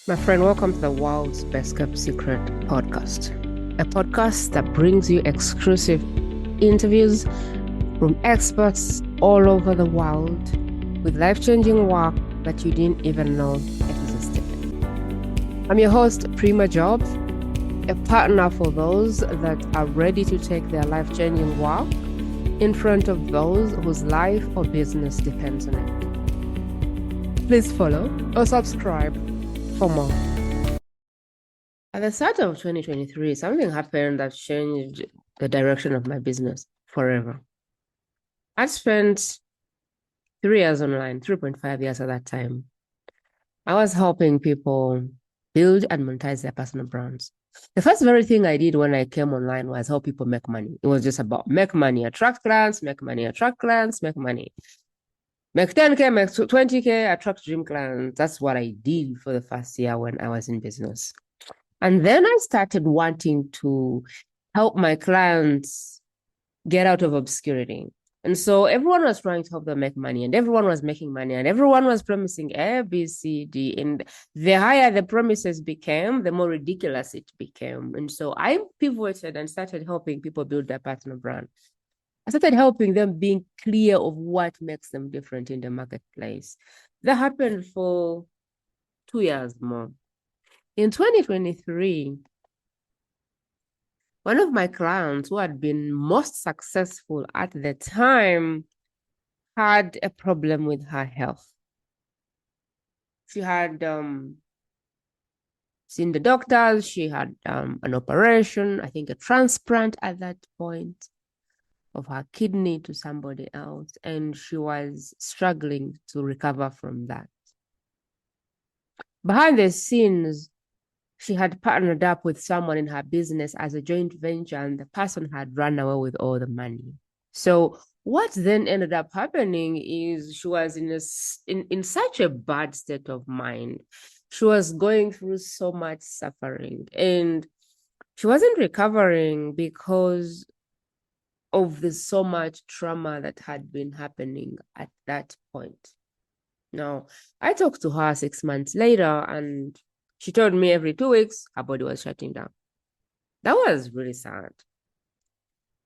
My friend, welcome to the world's best kept secret podcast, a podcast that brings you exclusive interviews from experts all over the world with life-changing work that you didn't even know existed. I'm your host, Prima Jobs, a partner for those that are ready to take their life-changing work in front of those whose life or business depends on it. Please follow or subscribe for more. At the start of 2023, something happened that changed the direction of my business forever. I spent 3 years online, 3.5 years at that time. I was helping people build and monetize their personal brands. The first very thing I did when I came online was help people make money. It was just about make money, attract clients, make money, attract clients, make money. Make 10K, make 20K, attract dream clients. That's what I did for the first year when I was in business. And then I started wanting to help my clients get out of obscurity. And so everyone was trying to help them make money, and everyone was making money, and everyone was promising A, B, C, D. And the higher the promises became, the more ridiculous it became. And so I pivoted and started helping people build their personal brand. I started helping them being clear of what makes them different in the marketplace. That happened for 2 years more. In 2023, one of my clients who had been most successful at the time had a problem with her health. She had seen the doctors, she had an operation, I think a transplant at that point of her kidney to somebody else, and she was struggling to recover from that. Behind the scenes, she had partnered up with someone in her business as a joint venture, and the person had run away with all the money. So what then ended up happening is she was in such a bad state of mind. She was going through so much suffering, and she wasn't recovering because of the so much trauma that had been happening at that point. Now, I talked to her 6 months later, and she told me every 2 weeks her body was shutting down. That was really sad.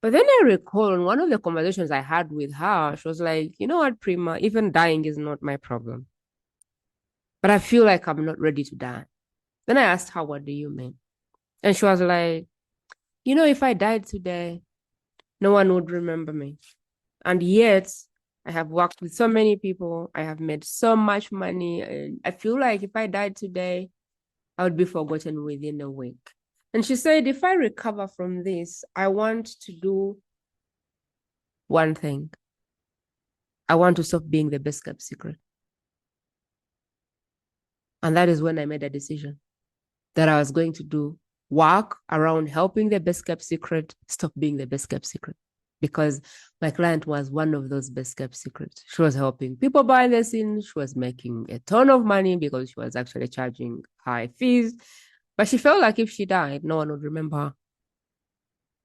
But then I recall in one of the conversations I had with her, she was like, you know what, Prima, even dying is not my problem. But I feel like I'm not ready to die. Then I asked her, what do you mean? And she was like, if I died today, no one would remember me. And yet, I have worked with so many people. I have made so much money. And I feel like if I died today, I would be forgotten within a week. And she said, if I recover from this, I want to do one thing. I want to stop being the best kept secret. And that is when I made a decision that I was going to do work around helping the best kept secret stop being the best kept secret. Because my client was one of those best kept secrets. She was helping people behind the scenes. She was making a ton of money because she was actually charging high fees. But she felt like if she died, no one would remember her.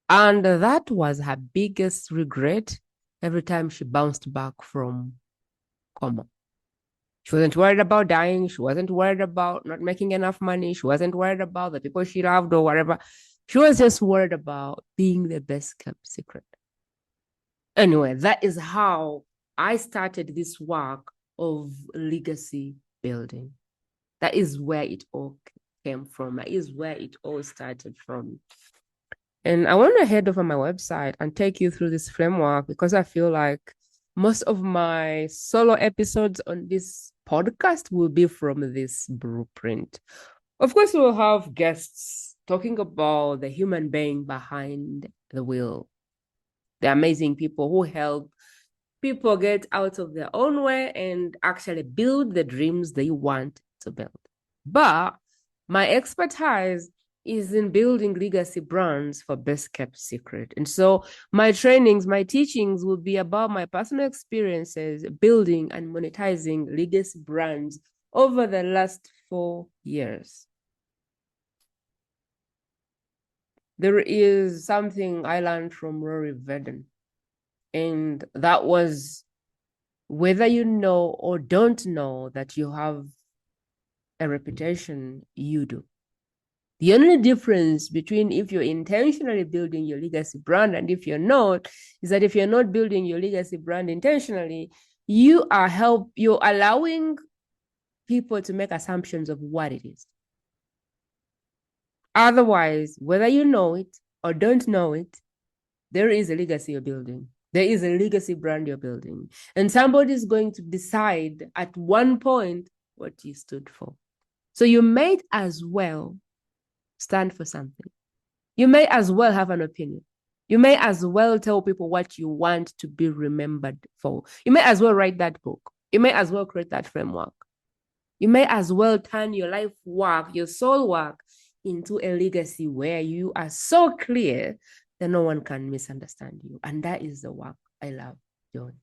And that was her biggest regret every time she bounced back from coma. She wasn't worried about dying. She wasn't worried about not making enough money. She wasn't worried about the people she loved or whatever. She was just worried about being the best kept secret. Anyway, that is how I started this work of legacy building. That is where it all came from. That is where it all started from. And I want to head over my website and take you through this framework because I feel like most of my solo episodes on this podcast will be from this blueprint. Of course, we'll have guests talking about the human being behind the wheel, the amazing people who help people get out of their own way and actually build the dreams they want to build. But my expertise is in building legacy brands for best kept secret. And so my trainings, my teachings will be about my personal experiences building and monetizing legacy brands over the last 4 years. There is something I learned from Rory Verdon, and that was whether you know or don't know that you have a reputation, you do. The only difference between if you're intentionally building your legacy brand and if you're not, is that if you're not building your legacy brand intentionally, you're allowing people to make assumptions of what it is. Otherwise, whether you know it or don't know it, there is a legacy you're building. There is a legacy brand you're building. And somebody's going to decide at one point what you stood for. So you might as well stand for something. You may as well have an opinion. You may as well tell people what you want to be remembered for. You may as well write that book. You may as well create that framework. You may as well turn your life work, your soul work, into a legacy where you are so clear that no one can misunderstand you. And that is the work I love doing.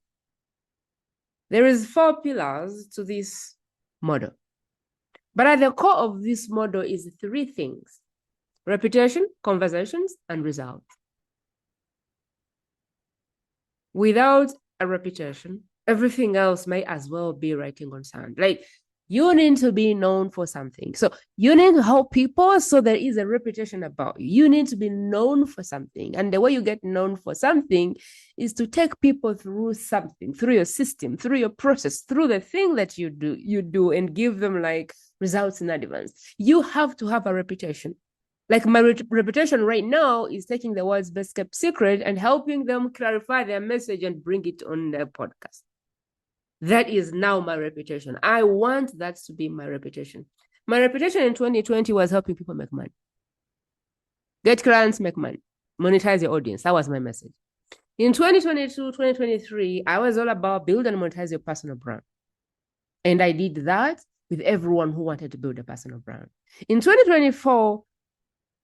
There is 4 pillars to this model. But at the core of this model is 3 things: reputation, conversations, and results. Without a reputation, everything else may as well be writing on sand. Like, you need to be known for something. So you need to help people so there is a reputation about you. You need to be known for something. And the way you get known for something is to take people through something, through your system, through your process, through the thing that you do and give them like results in advance. You have to have a reputation. Like my reputation right now is taking the world's best kept secret and helping them clarify their message and bring it on their podcast. That is now my reputation. I want that to be my reputation. My reputation in 2020 was helping people make money. Get clients, make money. Monetize your audience. That was my message. In 2022, 2023, I was all about build and monetize your personal brand. And I did that with everyone who wanted to build a personal brand. In 2024,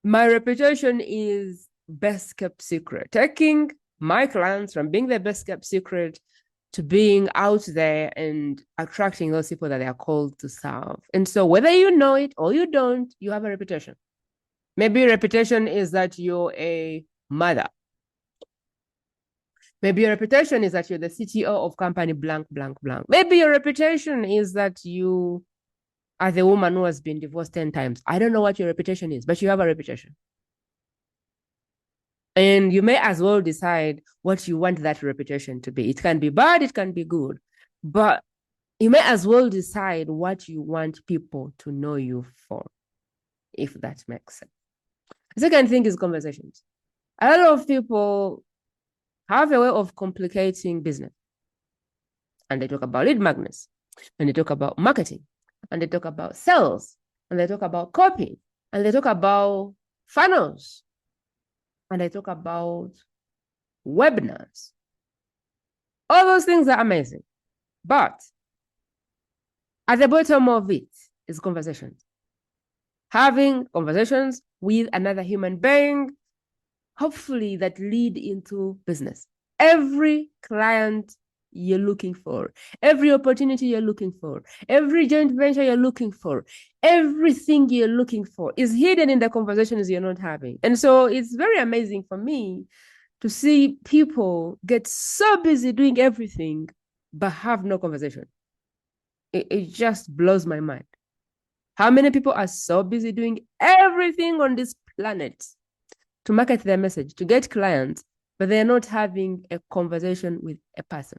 my reputation is best kept secret. Taking my clients from being the best kept secret to being out there and attracting those people that they are called to serve. And so whether you know it or you don't, you have a reputation. Maybe your reputation is that you're a mother. Maybe your reputation is that you're the CTO of company blank, blank, blank. Maybe your reputation is that you are the woman who has been divorced 10 times. I don't know what your reputation is, but you have a reputation. And you may as well decide what you want that reputation to be. It can be bad, it can be good, but you may as well decide what you want people to know you for, if that makes sense. The second thing is conversations. A lot of people have a way of complicating business. And they talk about lead magnets, and they talk about marketing, and they talk about sales, and they talk about copy, and they talk about funnels, and they talk about webinars. All those things are amazing. But at the bottom of it is conversations. Having conversations with another human being, hopefully that lead into business. Every client you're looking for, every opportunity you're looking for, every joint venture you're looking for, everything you're looking for is hidden in the conversations you're not having. And so it's very amazing for me to see people get so busy doing everything, but have no conversation. It just blows my mind. How many people are so busy doing everything on this planet to market their message, to get clients, but they're not having a conversation with a person?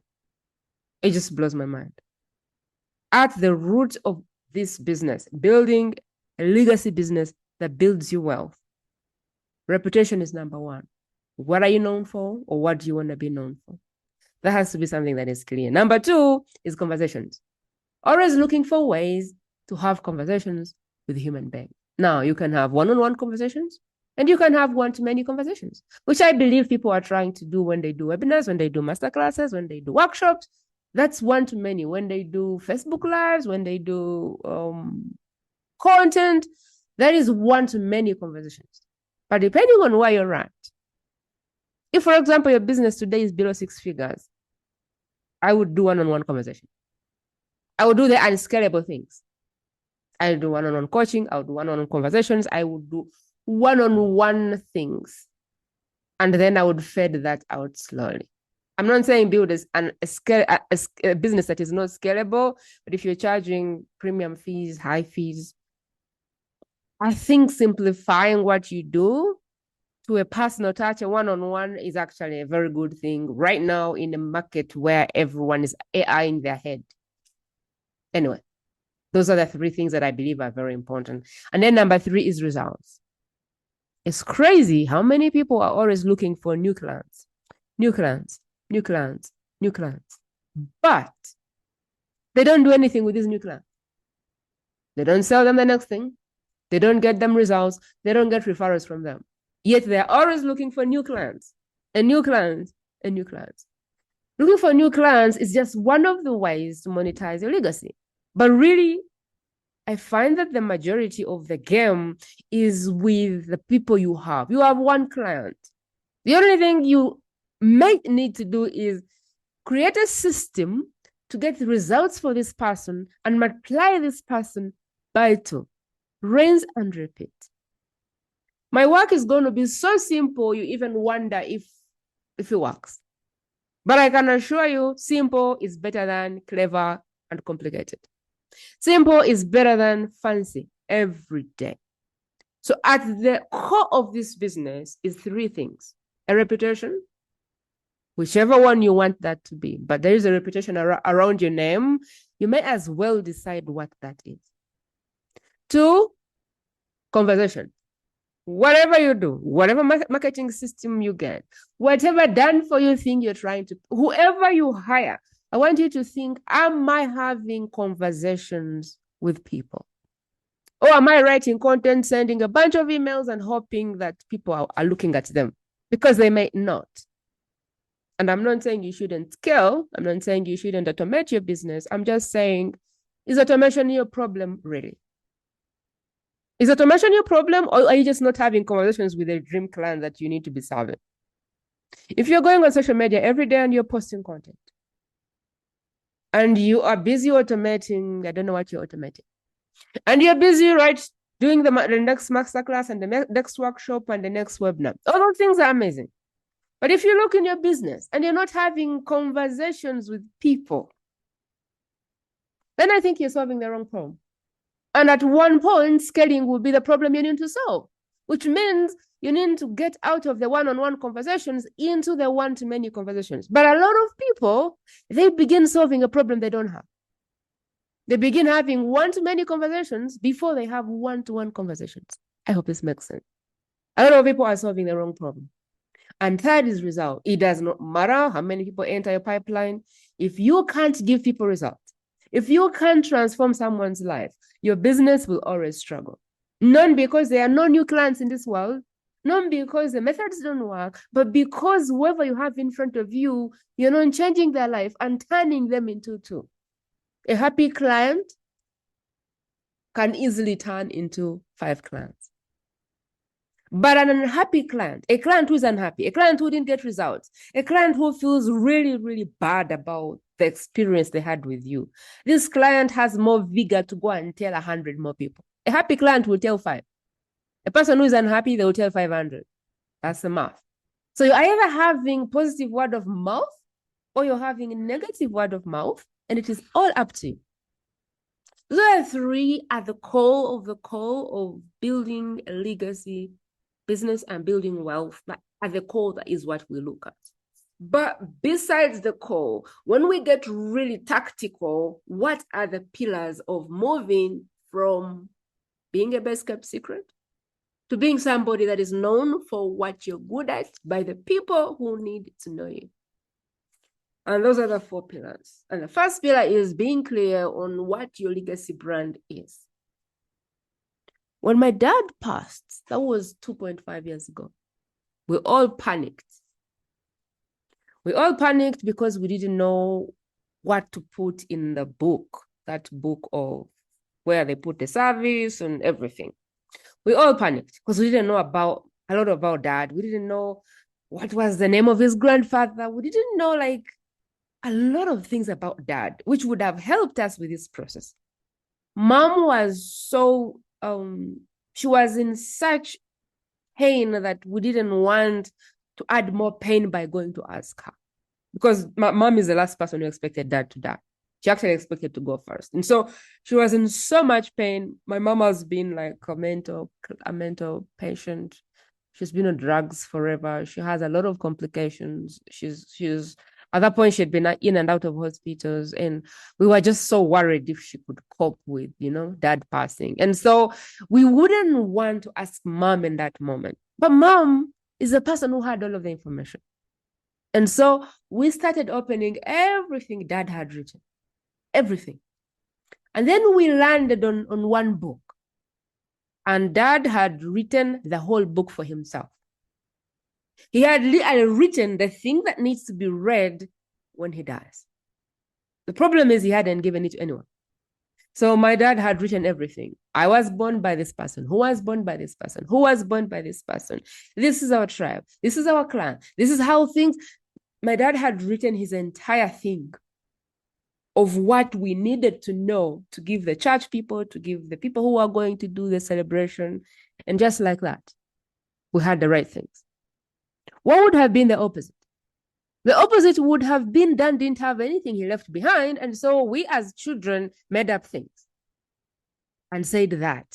It just blows my mind. At the root of this business, building a legacy business that builds you wealth, reputation is number 1. What are you known for, or what do you want to be known for? That has to be something that is clear. Number 2 is conversations. Always looking for ways to have conversations with human beings. Now, you can have one-on-one conversations, and you can have one-to-many conversations, which I believe people are trying to do when they do webinars, when they do masterclasses, when they do workshops. That's one-to-many. When they do Facebook Lives, when they do content, that is one-to-many conversations. But depending on where you're at, if, for example, your business today is below 6 figures, I would do one-on-one conversation. I would do the unscalable things. I would do one-on-one coaching. I would do one-on-one conversations. I would do one-on-one things. And then I would fade that out slowly. I'm not saying build a business that is not scalable, but if you're charging premium fees, high fees, I think simplifying what you do to a personal touch, a one-on-one is actually a very good thing right now in a market where everyone is AI in their head. Anyway, those are the three things that I believe are very important. And then number 3 is results. It's crazy how many people are always looking for new clients, new clients, new clients, new clients. But they don't do anything with these new clients. They don't sell them the next thing. They don't get them results. They don't get referrals from them. Yet they're always looking for new clients and new clients and new clients. Looking for new clients is just one of the ways to monetize your legacy. But really, I find that the majority of the game is with the people you have. You have one client. The only thing you might need to do is create a system to get the results for this person and multiply this person by 2. Rinse and repeat. My work is going to be so simple, you even wonder if it works. But I can assure you, simple is better than clever and complicated. Simple is better than fancy every day. So at the core of this business is 3 things. A reputation, whichever one you want that to be, but there is a reputation around your name. You may as well decide what that is. 2, conversation. Whatever you do, whatever marketing system you get, whatever done for you thing you're trying to, whoever you hire, I want you to think, am I having conversations with people? Or am I writing content, sending a bunch of emails and hoping that people are looking at them? Because they may not. And I'm not saying you shouldn't scale. I'm not saying you shouldn't automate your business. I'm just saying, is automation your problem really? Is automation your problem, or are you just not having conversations with a dream client that you need to be serving? If you're going on social media every day and you're posting content and you are busy automating, I don't know what you're automating, and you're busy, right, doing the next masterclass and the next workshop and the next webinar, all those things are amazing. But if you look in your business and you're not having conversations with people, then I think you're solving the wrong problem. And at one point, scaling will be the problem you need to solve, which means you need to get out of the one-on-one conversations into the one-to-many conversations. But a lot of people, they begin solving a problem they don't have. They begin having one-to-many conversations before they have one-to-one conversations. I hope this makes sense. A lot of people are solving the wrong problem. And third is result. It does not matter how many people enter your pipeline. If you can't give people results, if you can't transform someone's life, your business will always struggle. Not because there are no new clients in this world, not because the methods don't work, but because whoever you have in front of you, you're not changing their life and turning them into 2. A happy client can easily turn into 5 clients. But an unhappy client, a client who's unhappy, a client who didn't get results, a client who feels really, really bad about the experience they had with you, this client has more vigor to go and tell 100 more people. A happy client will tell 5. A person who is unhappy, they will tell 500. That's the math. So you're either having positive word of mouth or you're having a negative word of mouth, and it is all up to you. Those are 3 at the core of building a legacy business and building wealth. But at the core, that is what we look at. But besides the core, when we get really tactical, what are the pillars of moving from being a best kept secret to being somebody that is known for what you're good at by the people who need to know you? And those are the 4 pillars. And the first pillar is being clear on what your legacy brand is. When my dad passed, that was 2.5 years ago, we all panicked. We all panicked because we didn't know what to put in the book, that book of where they put the service and everything. We all panicked because we didn't know a lot about dad. We didn't know what was the name of his grandfather. We didn't know like a lot of things about dad, which would have helped us with this process. Mom was so, she was in such pain that we didn't want to add more pain by going to ask her. because my mom is the last person who expected dad to die. She actually expected to go first. And so she was in so much pain. My mom has been like a mental patient. She's been on drugs forever. She has a lot of complications. She's at that point she had been in and out of hospitals, and we were just so worried if she could cope with, dad passing. And so we wouldn't want to ask mom in that moment. But mom is the person who had all of the information. And so we started opening everything dad had written, everything. And then we landed on one book. And dad had written the whole book for himself. He had written the thing that needs to be read when he dies. The problem is he hadn't given it to anyone. So my dad had written everything. I was born by this person, who was born by this person, who was born by this person. This is our tribe. This is our clan. This is how things. My dad had written his entire thing of what we needed to know to give the church people, to give the people who are going to do the celebration. And just like that, we had the right things. What would have been the opposite? The opposite would have been Dan didn't have anything he left behind. And so we as children made up things and said that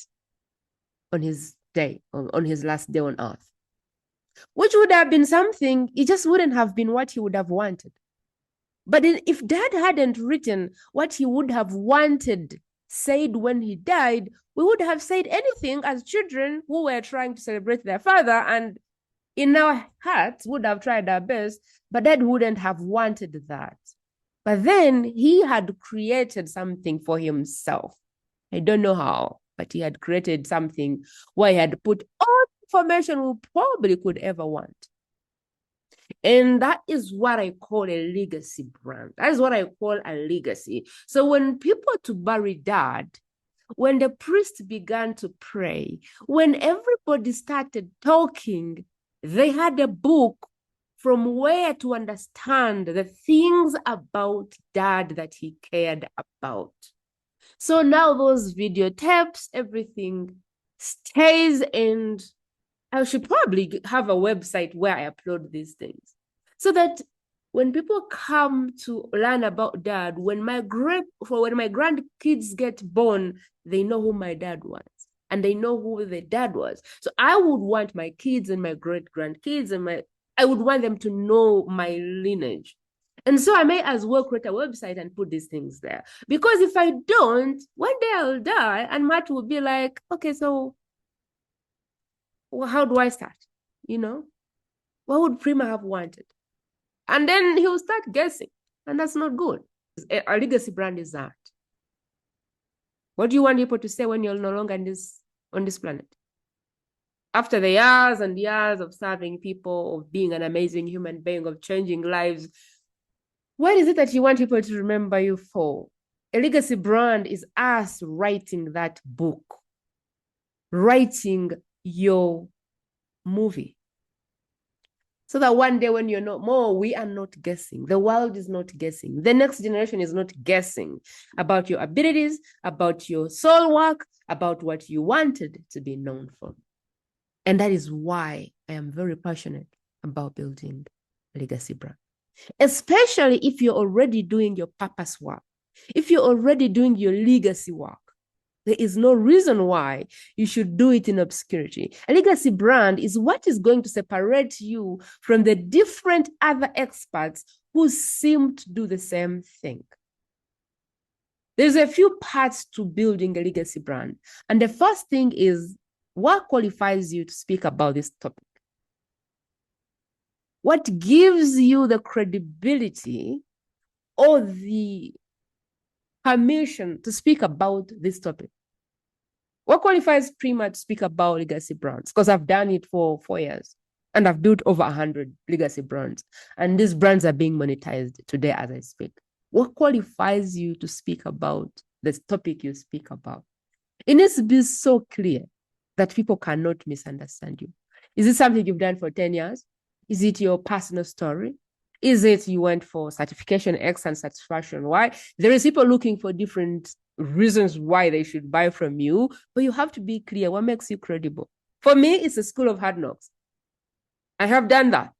on his day, on his last day on earth, which would have been something, it just wouldn't have been what he would have wanted. But if dad hadn't written what he would have wanted said when he died, we would have said anything as children who were trying to celebrate their father, and in our hearts would have tried our best, but dad wouldn't have wanted that. But then he had created something for himself. I don't know how, but he had created something where he had put all information we probably could ever want. And that is what I call a legacy brand. That is what I call a legacy. So when people to bury dad, when the priest began to pray, when everybody started talking, they had a book from where to understand the things about dad that he cared about. So now those videotapes, everything stays, and I should probably have a website where I upload these things so that when people come to learn about dad, when my grandkids get born, they know who my dad was and they know who the dad was. So I would want my kids and my great grandkids I would want them to know my lineage. And so I may as well create a website and put these things there. Because if I don't, one day I'll die and Matt will be like, okay, so how do I start? What would Prima have wanted? And then he'll start guessing, and that's not good. A legacy brand is that. What do you want people to say when you're no longer on this planet? After the years and years of serving people, of being an amazing human being, of changing lives, what is it that you want people to remember you for? A legacy brand is us writing that book, writing your movie. So that one day when you're not more, we are not guessing. The world is not guessing. The next generation is not guessing about your abilities, about your soul work, about what you wanted to be known for. And that is why I am very passionate about building a legacy brand, especially if you're already doing your purpose work, if you're already doing your legacy work. There is no reason why you should do it in obscurity. A legacy brand is what is going to separate you from the different other experts who seem to do the same thing. There's a few parts to building a legacy brand. And the first thing is, what qualifies you to speak about this topic? What gives you the credibility or the permission to speak about this topic? What qualifies Prima to speak about legacy brands? Because I've done it for 4 years and I've built over 100 legacy brands, and these brands are being monetized today as I speak. What qualifies you to speak about this topic you speak about? It needs to be so clear that people cannot misunderstand you. Is it something you've done for 10 years? Is it your personal story? Is it you went for certification X and satisfaction Y? There is people looking for different reasons why they should buy from you, but you have to be clear what makes you credible. For me, it's a school of hard knocks. I have done that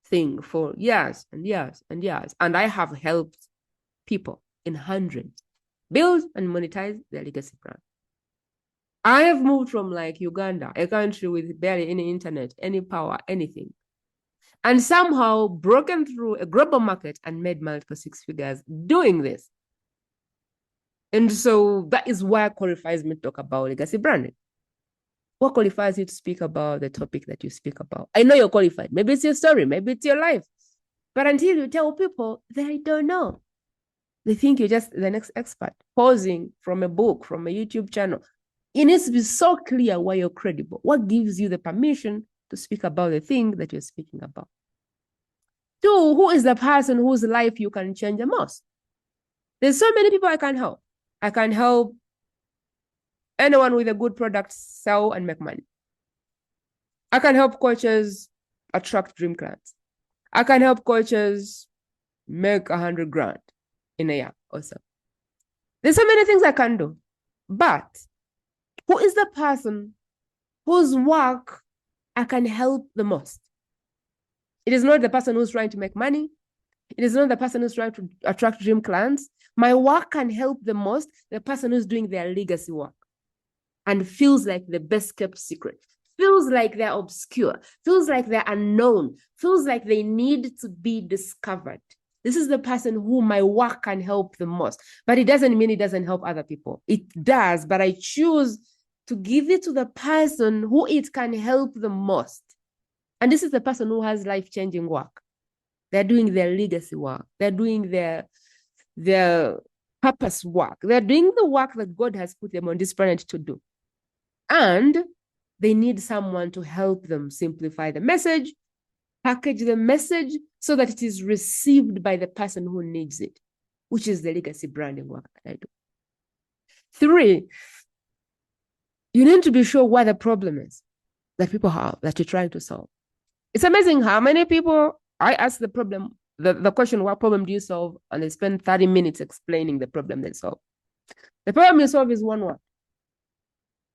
thing for years and years and years. And I have helped people in hundreds build and monetize their legacy brand. I have moved from like Uganda, a country with barely any internet, any power, anything, and somehow broken through a global market and made multiple six figures doing this. And so that is what qualifies me to talk about legacy branding. What qualifies you to speak about the topic that you speak about? I know you're qualified. Maybe it's your story, maybe it's your life. But until you tell people, they don't know. They think you're just the next expert, pausing from a book, from a YouTube channel. It needs to be so clear why you're credible. What gives you the permission to speak about the thing that you're speaking about? 2, who is the person whose life you can change the most? There's so many people I can help. I can help anyone with a good product sell and make money. I can help coaches attract dream clients. I can help coaches make 100 grand in a year or so. There's so many things I can do. But who is the person whose work I can help the most? It is not the person who's trying to make money. It is not the person who's trying to attract dream clients. My work can help the most the person who's doing their legacy work and feels like the best kept secret, feels like they're obscure, feels like they're unknown, feels like they need to be discovered. This is the person who my work can help the most. But it doesn't mean it doesn't help other people. It does, but I choose to give it to the person who it can help the most. And this is the person who has life-changing work. They're doing their legacy work. They're doing their purpose work. They're doing the work that God has put them on this planet to do. And they need someone to help them simplify the message, package the message so that it is received by the person who needs it, which is the legacy branding work that I do. 3, you need to be sure what the problem is that people have that you're trying to solve. It's amazing how many people I ask the problem, the question, what problem do you solve? And they spend 30 minutes explaining the problem they solve. The problem you solve is one word.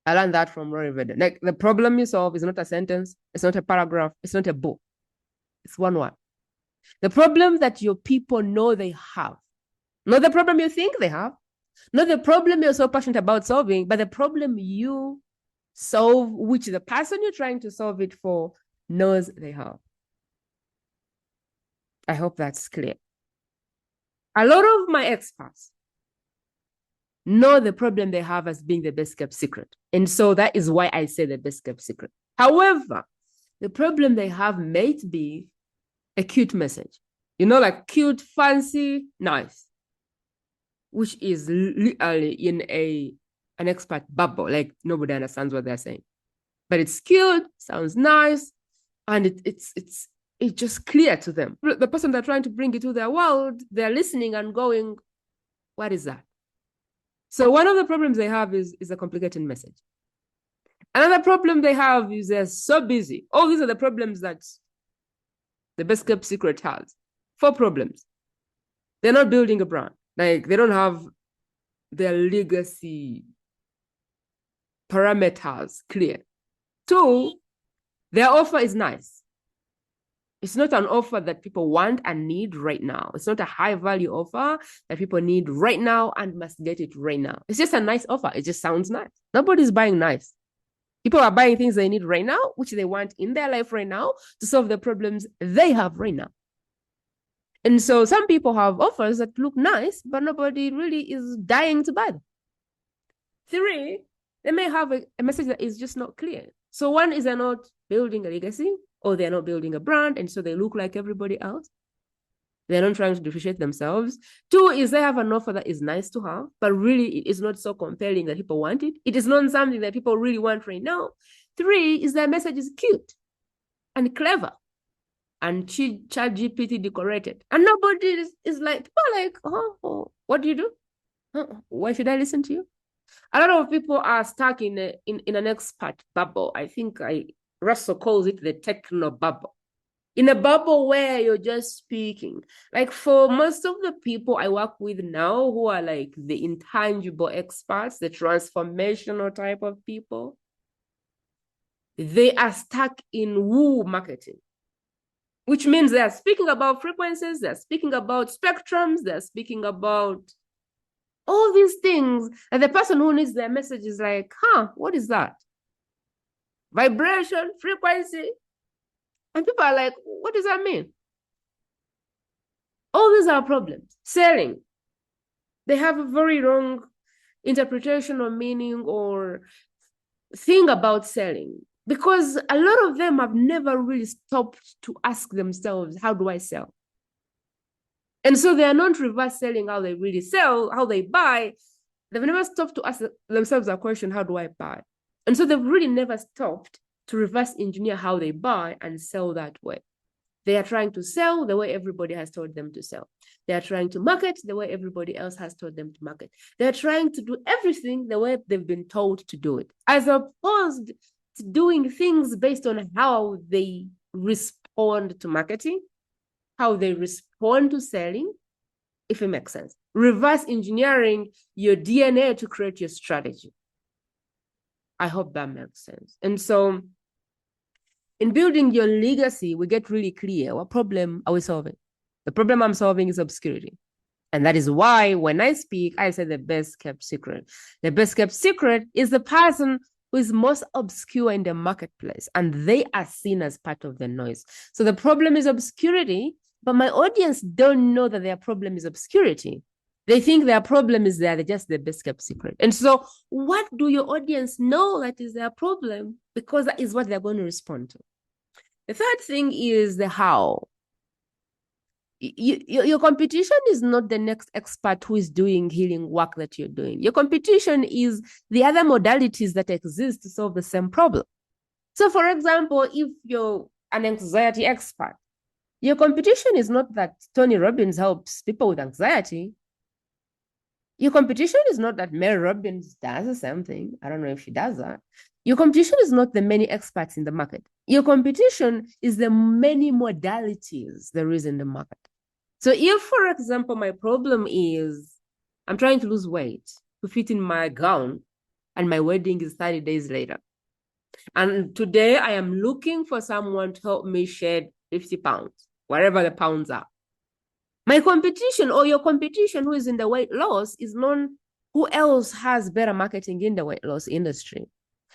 I learned that from Rory Vedder. Like the problem you solve is not a sentence, it's not a paragraph, it's not a book. It's one word. The problem that your people know they have, not the problem you think they have, not the problem you're so passionate about solving, but the problem you solve, which the person you're trying to solve it for knows they have. I hope that's clear. A lot of my experts know the problem they have as being the best kept secret. And so that is why I say the best kept secret. However, the problem they have may be a cute message, like cute, fancy, nice, which is literally in an expert bubble, like nobody understands what they're saying. But it's cute, sounds nice, and it's just clear to them. The person they're trying to bring it to their world, they're listening and going, what is that? So one of the problems they have is a complicated message. Another problem they have is they're so busy. Oh, these are the problems that the best kept secret has. 4 problems. They're not building a brand. Like they don't have their legacy parameters clear. 2, their offer is nice. It's not an offer that people want and need right now. It's not a high value offer that people need right now and must get it right now. It's just a nice offer. It just sounds nice. Nobody's buying nice. People are buying things they need right now, which they want in their life right now to solve the problems they have right now. And so some people have offers that look nice, but nobody really is dying to buy them. 3, they may have a message that is just not clear. So 1 is they're not building a legacy, or they're not building a brand, and so they look like everybody else. They're not trying to differentiate themselves. 2 is they have an offer that is nice to have, but really it is not so compelling that people want it. It is not something that people really want right now. 3 is their message is cute and clever and ChatGPT decorated. And nobody is like, people are like, oh, what do you do? Why should I listen to you? A lot of people are stuck in an expert bubble. I think Russell calls it the techno bubble. In a bubble where you're just speaking. Like for most of the people I work with now who are like the intangible experts, the transformational type of people, they are stuck in woo marketing. which means they are speaking about frequencies, they're speaking about spectrums, they're speaking about all these things. And the person who needs their message is like, what is that? Vibration, frequency. And people are like, what does that mean? All these are problems. Selling. They have a very wrong interpretation or meaning or thing about selling, because a lot of them have never really stopped to ask themselves, how do I sell? And so they are not reverse selling how they really sell, how they buy. They've never stopped to ask themselves a question, how do I buy? And so they've really never stopped to reverse engineer how they buy and sell that way. They are trying to sell the way everybody has told them to sell. They are trying to market the way everybody else has told them to market. They're trying to do everything the way they've been told to do it, as opposed to doing things based on how they respond to marketing, how they respond to selling, if it makes sense. Reverse engineering your DNA to create your strategy. I hope that makes sense. And so in building your legacy, we get really clear, what problem are we solving? The problem I'm solving is obscurity. And that is why when I speak, I say the best kept secret. The best kept secret is the person who is most obscure in the marketplace, and they are seen as part of the noise. So the problem is obscurity, but my audience don't know that their problem is obscurity. They think their problem is they're just the best kept secret. And so what do your audience know that is their problem? Because that is what they're going to respond to. The third thing is the how. Your competition is not the next expert who is doing healing work that you're doing. Your competition is the other modalities that exist to solve the same problem. So for example, if you're an anxiety expert, your competition is not that Tony Robbins helps people with anxiety. Your competition is not that Mary Robbins does the same thing. I don't know if she does that. Your competition is not the many experts in the market. Your competition is the many modalities there is in the market. So if, for example, my problem is I'm trying to lose weight to fit in my gown and my wedding is 30 days later, and today I am looking for someone to help me shed 50 pounds, wherever the pounds are. My competition, or your competition who is in the weight loss, is known who else has better marketing in the weight loss industry.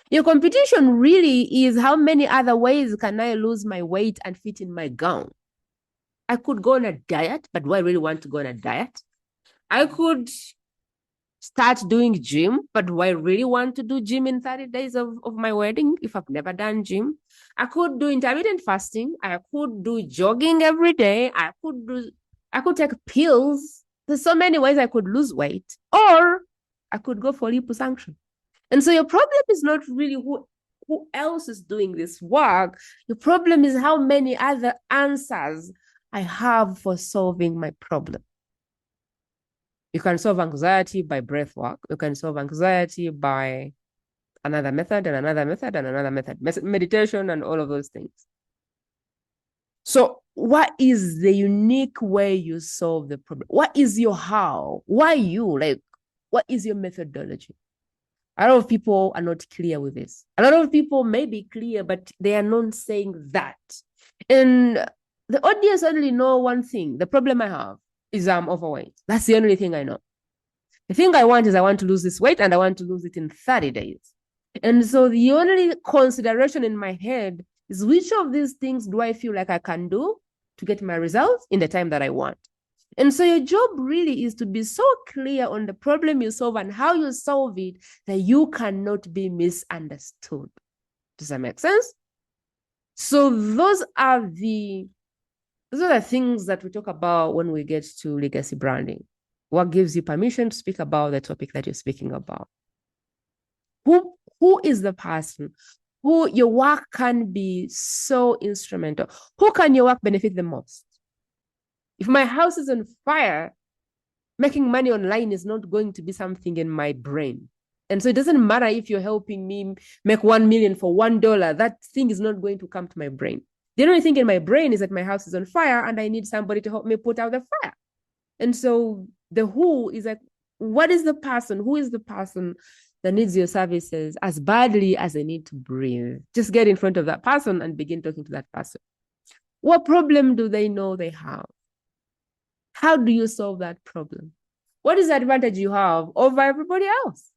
Your competition really is how many other ways can I lose my weight and fit in my gown. I could go on a diet, but do I really want to go on a diet? I could start doing gym, but do I really want to do gym in 30 days of my wedding if I've never done gym? I could do intermittent fasting. I could do jogging every day. I could take pills. There's so many ways I could lose weight, or I could go for liposuction. And so your problem is not really who else is doing this work. Your problem is how many other answers I have for solving my problem. You can solve anxiety by breath work. You can solve anxiety by another method and another method and another method, meditation and all of those things. So what is the unique way you solve the problem? What is your how? Why you? Like, what is your methodology? A lot of people are not clear with this. A lot of people may be clear, but they are not saying that. And the audience only know one thing. The problem I have is I'm overweight. That's the only thing I know. The thing I want is I want to lose this weight and I want to lose it in 30 days. And so the only consideration in my head is which of these things do I feel like I can do to get my results in the time that I want? And so your job really is to be so clear on the problem you solve and how you solve it that you cannot be misunderstood. Does that make sense? So those are the things that we talk about when we get to legacy branding. What gives you permission to speak about the topic that you're speaking about? Who is the person who your work can be so instrumental? Who can your work benefit the most? If my house is on fire, making money online is not going to be something in my brain. And so it doesn't matter if you're helping me make 1 million for $1, that thing is not going to come to my brain. The only thing in my brain is that my house is on fire and I need somebody to help me put out the fire. And so the who is like, what is the person? Who is the person that needs your services as badly as they need to breathe? Just get in front of that person and begin talking to that person. What problem do they know they have? How do you solve that problem? What is the advantage you have over everybody else?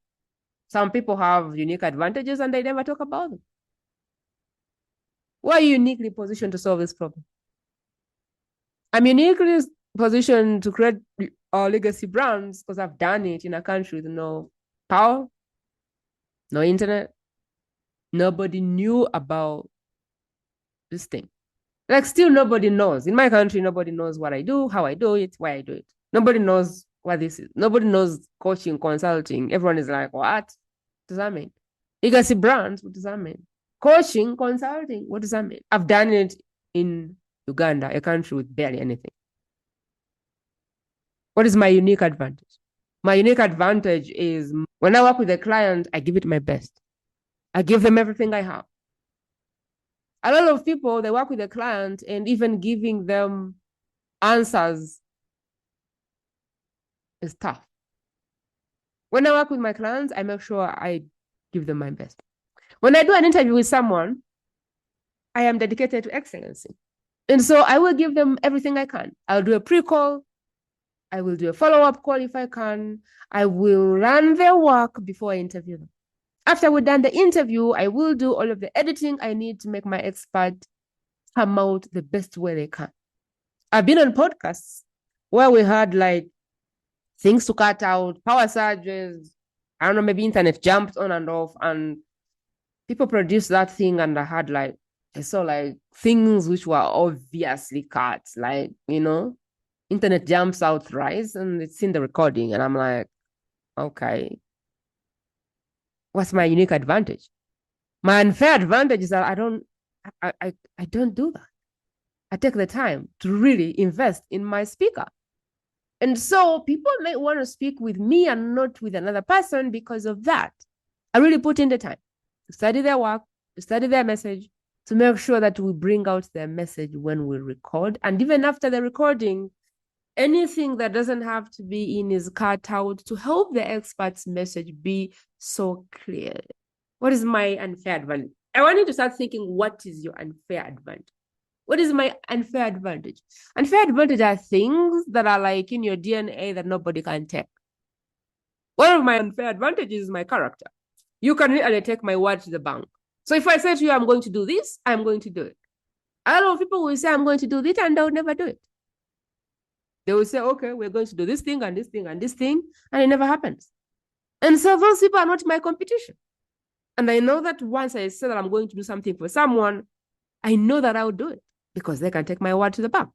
Some people have unique advantages and they never talk about them. We're uniquely positioned to solve this problem. I'm uniquely positioned to create our legacy brands because I've done it in a country with no power, no internet. Nobody knew about this thing. Like, still nobody knows. In my country, nobody knows what I do, how I do it, why I do it. Nobody knows what this is. Nobody knows coaching, consulting. Everyone is like, what does that mean? Legacy brands, what does that mean? Coaching, consulting, what does that mean? I've done it in Uganda, a country with barely anything. What is my unique advantage? My unique advantage is when I work with a client, I give it my best. I give them everything I have. A lot of people, they work with a client and even giving them answers is tough. When I work with my clients, I make sure I give them my best. When I do an interview with someone, I am dedicated to excellency. And so I will give them everything I can. I'll do a pre-call. I will do a follow-up call if I can. I will run their work before I interview them. After we've done the interview, I will do all of the editing I need to make my expert come out the best way they can. I've been on podcasts where we had like things to cut out, power surges, I don't know, maybe internet jumped on and off, and people produced that thing, and I had like, I saw like things which were obviously cut, like, internet jumps out thrice and it's in the recording. And I'm like, okay, what's my unique advantage? My unfair advantage is that I don't do that. I take the time to really invest in my speaker. And so people may want to speak with me and not with another person because of that. I really put in the time to study their work, to study their message, to make sure that we bring out their message when we record. And even after the recording, anything that doesn't have to be in is cut out to help the expert's message be so clear. What is my unfair advantage? I want you to start thinking, what is your unfair advantage? What is my unfair advantage? Unfair advantage are things that are like in your DNA that nobody can take. One of my unfair advantages is my character. You can really take my word to the bank. So if I say to you, I'm going to do this, I'm going to do it. A lot of people will say, I'm going to do this, and they'll never do it. They will say, okay, we're going to do this thing and this thing and this thing, and it never happens. And so those people are not my competition. And I know that once I say that I'm going to do something for someone, I know that I'll do it because they can take my word to the bank.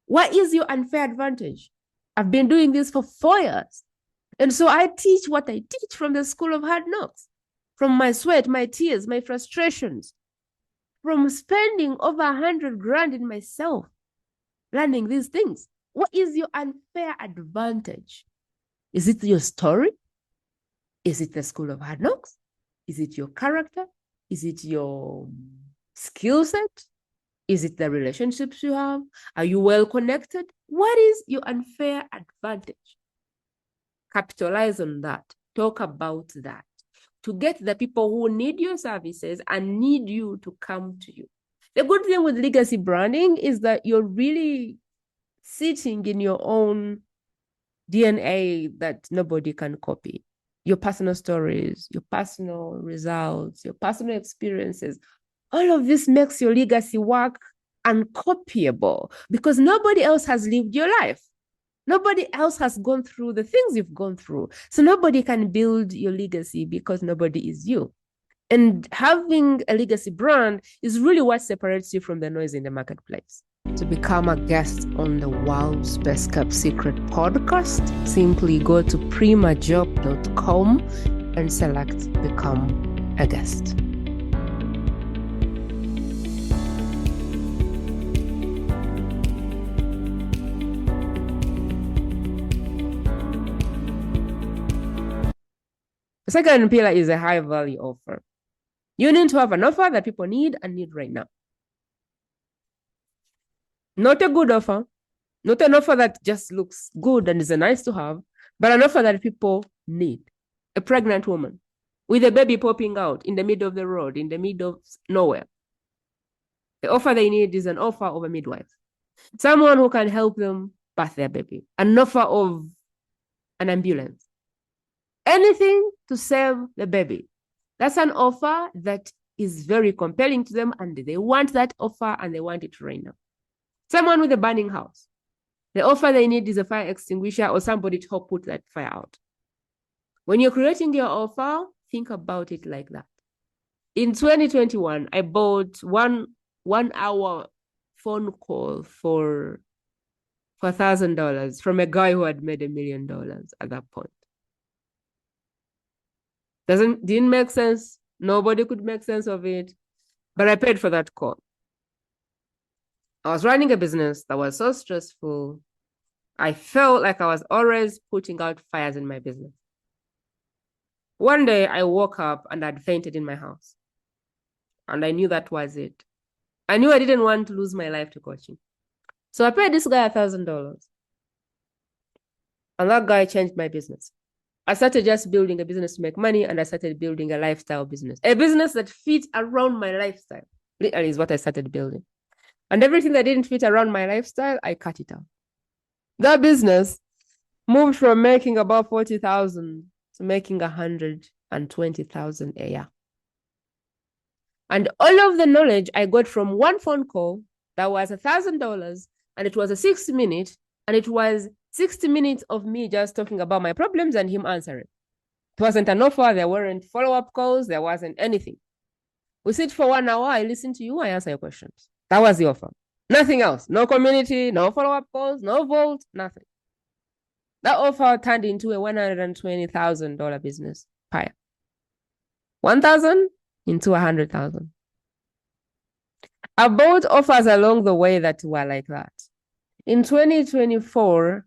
What is your unfair advantage? I've been doing this for 4 years. And so I teach what I teach from the school of hard knocks, from my sweat, my tears, my frustrations, from spending over 100 grand in myself, learning these things. What is your unfair advantage? Is it your story? Is it the school of hard knocks? Is it your character? Is it your skill set? Is it the relationships you have? Are you well connected? What is your unfair advantage? Capitalize on that. Talk about that to get the people who need your services and need you to come to you. The good thing with legacy branding is that you're really sitting in your own DNA that nobody can copy. Your personal stories, your personal results, your personal experiences, all of this makes your legacy work uncopyable because nobody else has lived your life. Nobody else has gone through the things you've gone through. So nobody can build your legacy because nobody is you. And having a legacy brand is really what separates you from the noise in the marketplace. To become a guest on the World's Best Kept Secret podcast, simply go to primajob.com and select Become a Guest. The second pillar is a high value offer. You need to have an offer that people need and need right now. Not a good offer, not an offer that just looks good and is a nice to have, but an offer that people need. A pregnant woman with a baby popping out in the middle of the road, in the middle of nowhere. The offer they need is an offer of a midwife, someone who can help them birth their baby, an offer of an ambulance, anything to save the baby. That's an offer that is very compelling to them, and they want that offer and they want it right now. Someone with a burning house, the offer they need is a fire extinguisher or somebody to help put that fire out. When you're creating your offer, think about it like that. In 2021, I bought one hour phone call for $1,000 from a guy who had made $1 million at that point. Didn't make sense. Nobody could make sense of it, but I paid for that call. I was running a business that was so stressful. I felt like I was always putting out fires in my business. One day I woke up and I'd fainted in my house. And I knew that was it. I knew I didn't want to lose my life to coaching. So I paid this guy $1,000. And that guy changed my business. I started just building a business to make money, and I started building a lifestyle business. A business that fits around my lifestyle. Literally is what I started building. And everything that didn't fit around my lifestyle, I cut it out. That business moved from making about 40,000 to making 120,000 a year. And all of the knowledge I got from one phone call that was $1,000, and it was a 60-minute, and it was 60 minutes of me just talking about my problems and him answering. It wasn't an offer. There weren't follow-up calls. There wasn't anything. We sit for 1 hour. I listen to you. I answer your questions. That was the offer. Nothing else. No community, no follow-up calls, no vault, nothing. That offer turned into a $120,000 business. 1,000 into 100,000. I bought offers along the way that were like that. In 2024,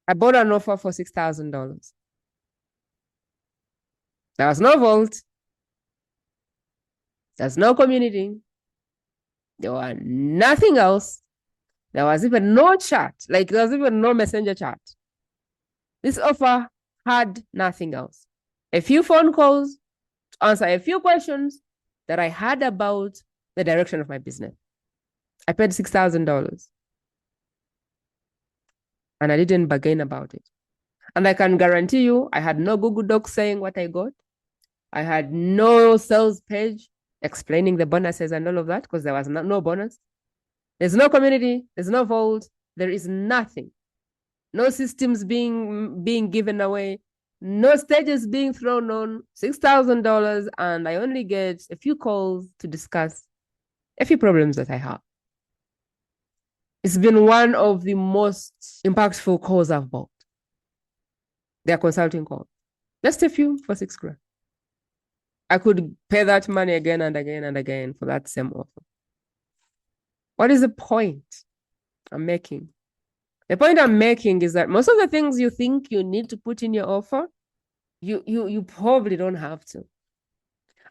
I bought an offer for $6,000. There was no vault. There's no community. There was nothing else. There was even no chat. Like, there was even no messenger chat. This offer had nothing else. A few phone calls to answer a few questions that I had about the direction of my business. I paid $6,000. And I didn't bargain about it. And I can guarantee you, I had no Google Docs saying what I got. I had no sales page explaining the bonuses and all of that, because there was no bonus. There's no community. There's no vault. There is nothing. No systems being given away. No stages being thrown on. $6,000, and I only get a few calls to discuss a few problems that I have. It's been one of the most impactful calls I've bought. They're consulting calls. Just a few for $6,000. I could pay that money again and again and again for that same offer. What is the point I'm making? The point I'm making is that most of the things you think you need to put in your offer, you probably don't have to.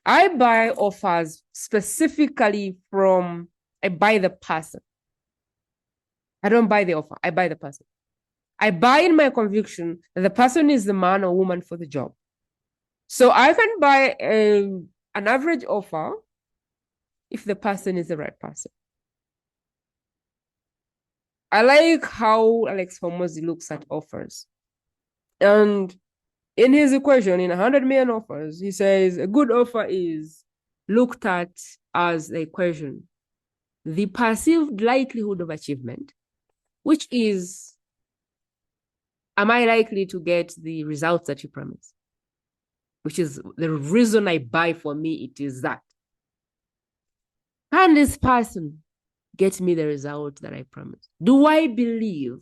I buy offers specifically I buy the person. I don't buy the offer. I buy the person. I buy in my conviction that the person is the man or woman for the job. So I can buy an average offer if the person is the right person. I like how Alex Hormozi looks at offers. And in his equation, in 100 million offers, he says a good offer is looked at as the equation, the perceived likelihood of achievement, which is, am I likely to get the results that you promise? Which is the reason I buy. For me, it is that. Can this person get me the result that I promised? Do I believe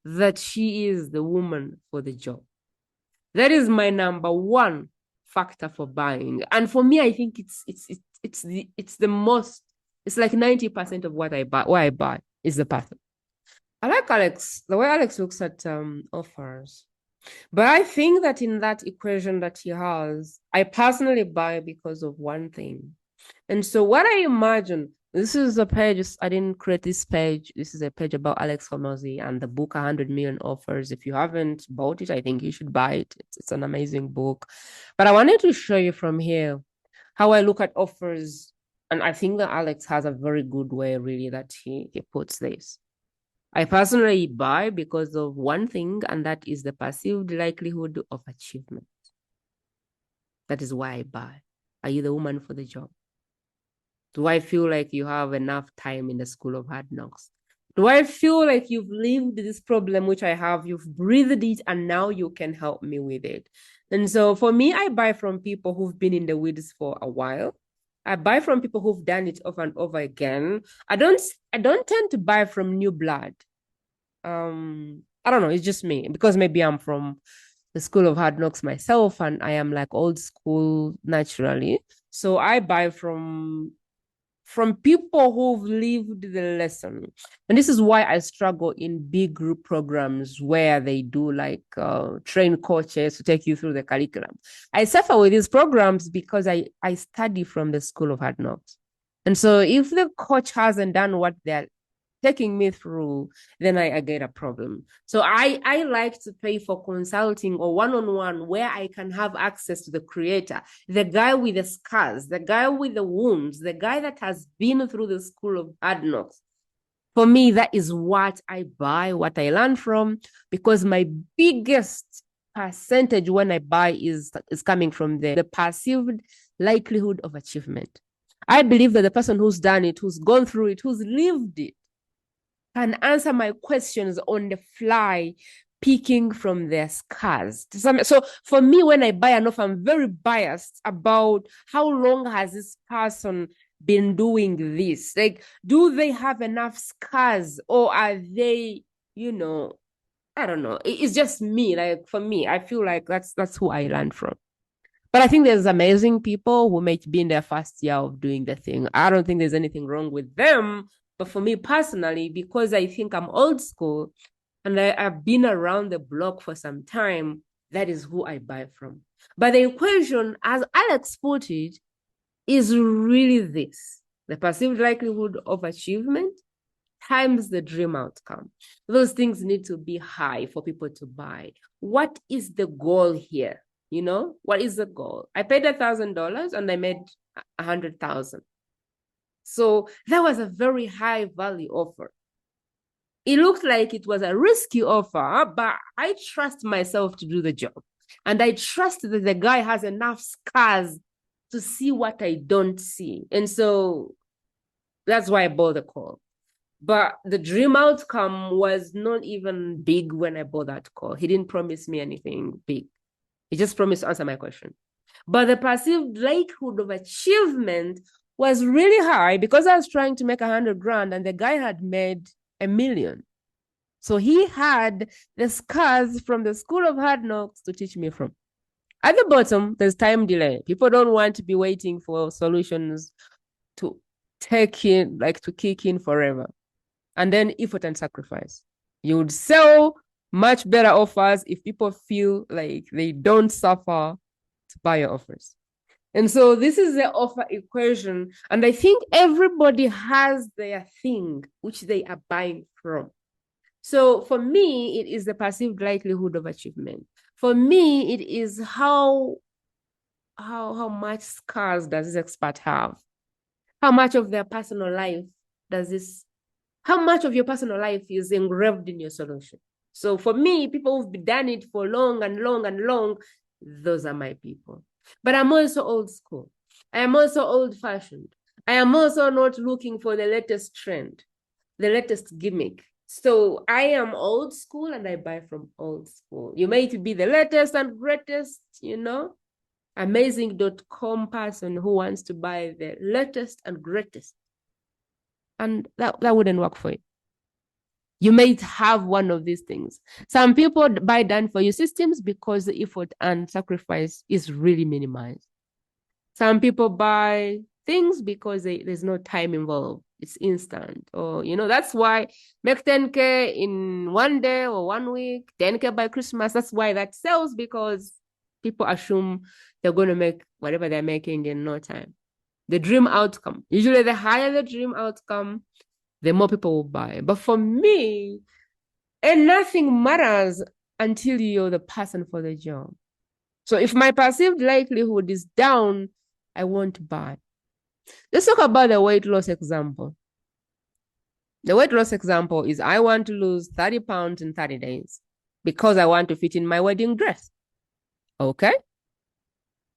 that she is the woman for the job? That is my number one factor for buying. And for me, I think it's the most, it's like 90% of what I buy is the person. I like Alex, the way Alex looks at offers. But I think that in that equation that he has, I personally buy because of one thing. And so what I imagine, this is a page, I didn't create this page. This is a page about Alex Hormozi and the book 100 Million Offers. If you haven't bought it, I think you should buy it. It's an amazing book. But I wanted to show you from here how I look at offers and I think that Alex has a very good way, really, that he puts this. I personally buy because of one thing, and that is the perceived likelihood of achievement. That is why I buy. Are you the woman for the job? Do I feel like you have enough time in the school of hard knocks? Do I feel like you've lived this problem, which I have, you've breathed it, and now you can help me with it? And so for me, I buy from people who've been in the weeds for a while. I buy from people who've done it over and over again. I don't tend to buy from new blood. I don't know, it's just me, because maybe I'm from the school of hard knocks myself, and I am like old school naturally. So I buy from people who've lived the lesson. And this is why I struggle in big group programs where they do like train coaches to take you through the curriculum. I suffer with these programs because I study from the school of hard knocks. And so if the coach hasn't done what they're taking me through, then I get a problem. So I like to pay for consulting or one-on-one where I can have access to the creator, the guy with the scars, the guy with the wounds, the guy that has been through the school of hard knocks. For me, that is what I buy, what I learn from, because my biggest percentage when I buy is coming from the perceived likelihood of achievement. I believe that the person who's done it, who's gone through it, who's lived it, can answer my questions on the fly, picking from their scars. So for me, when I buy an offer, I'm very biased about how long has this person been doing this? Like, do they have enough scars, or are they, I don't know. It's just me. Like, for me, I feel like that's who I learned from. But I think there's amazing people who might be in their first year of doing the thing. I don't think there's anything wrong with them. But for me personally, because I think I'm old school and I've been around the block for some time, that is who I buy from. But the equation, as Alex put it, is really this: the perceived likelihood of achievement times the dream outcome. Those things need to be high for people to buy. What is the goal here? What is the goal? I paid $1,000 and I made 100,000. So that was a very high value offer. It looked like it was a risky offer, but I trust myself to do the job. And I trust that the guy has enough scars to see what I don't see. And so that's why I bought the call. But the dream outcome was not even big when I bought that call. He didn't promise me anything big. He just promised to answer my question. But the perceived likelihood of achievement was really high because I was trying to make 100 grand and the guy had made $1 million. So he had the scars from the school of hard knocks to teach me from. At the bottom, there's time delay. People don't want to be waiting for solutions to kick in forever. And then effort and sacrifice. You would sell much better offers if people feel like they don't suffer to buy your offers. And so this is the offer equation. And I think everybody has their thing which they are buying from. So for me, it is the perceived likelihood of achievement. For me, it is how much scars does this expert have? How much of their personal life how much of your personal life is engraved in your solution? So for me, people who've done it for long and long and long, those are my people. But I'm also old school. I am also old fashioned. I am also not looking for the latest trend, the latest gimmick. So I am old school and I buy from old school. You may be the latest and greatest, amazing.com person who wants to buy the latest and greatest. And that wouldn't work for you. You may have one of these things. Some people buy done for you systems because the effort and sacrifice is really minimized. Some people buy things because there's no time involved. It's instant. Or, that's why make 10K in one day or 1 week, 10K by Christmas. That's why that sells, because people assume they're going to make whatever they're making in no time. The dream outcome. Usually the higher the dream outcome, the more people will buy. But for me, and nothing matters until you're the person for the job. So if my perceived likelihood is down, I won't buy. Let's talk about the weight loss example. The weight loss example is I want to lose 30 pounds in 30 days because I want to fit in my wedding dress. Okay?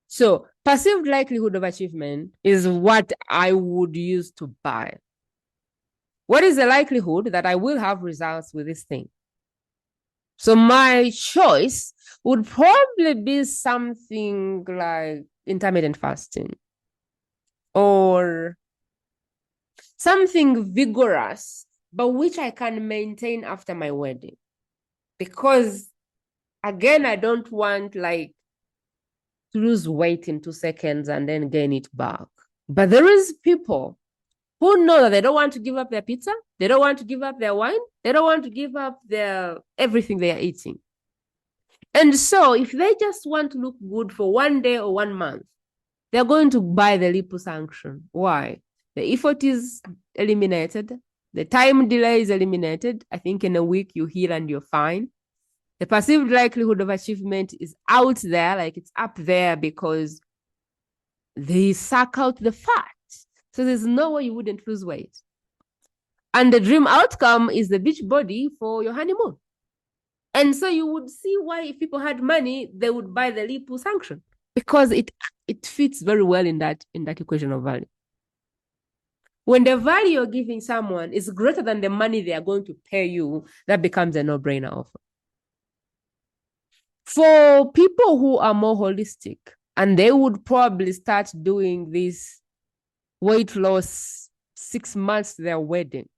So perceived likelihood of achievement is what I would use to buy. What is the likelihood that I will have results with this thing? So my choice would probably be something like intermittent fasting or something vigorous, but which I can maintain after my wedding. Because again, I don't want like to lose weight in 2 seconds and then gain it back. But there is people who know that they don't want to give up their pizza, they don't want to give up their wine, they don't want to give up their everything they are eating. And so if they just want to look good for 1 day or 1 month, they're going to buy the liposuction. Why? The effort is eliminated. The time delay is eliminated. I think in a week you heal and you're fine. The perceived likelihood of achievement is out there, like it's up there because they suck out the fat. So there's no way you wouldn't lose weight. And the dream outcome is the beach body for your honeymoon. And so you would see why if people had money, they would buy the liposuction because it fits very well in that equation of value. When the value you're giving someone is greater than the money they are going to pay you, that becomes a no-brainer offer. For people who are more holistic, and they would probably start doing this weight loss 6 months to their wedding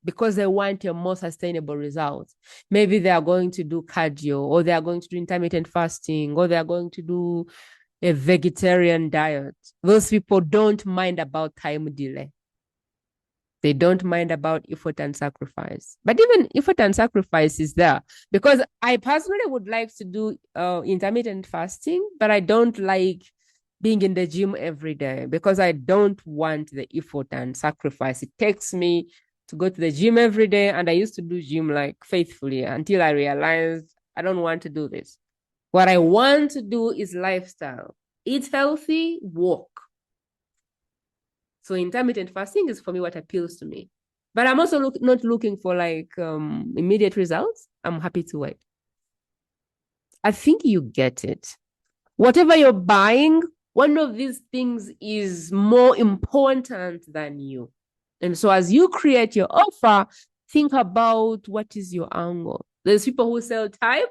because they want a more sustainable result. Maybe they are going to do cardio, or they are going to do intermittent fasting, or they are going to do a vegetarian diet. Those people don't mind about time delay. They don't mind about effort and sacrifice. But even effort and sacrifice is there because I personally would like to do intermittent fasting, but I don't like being in the gym every day because I don't want the effort and sacrifice. It takes me to go to the gym every day, and I used to do gym like faithfully until I realized I don't want to do this. What I want to do is lifestyle. Eat healthy, walk. So intermittent fasting is for me what appeals to me. But I'm also not looking for like immediate results. I'm happy to wait. I think you get it. Whatever you're buying, one of these things is more important than you. And so as you create your offer, think about what is your angle. There's people who sell time.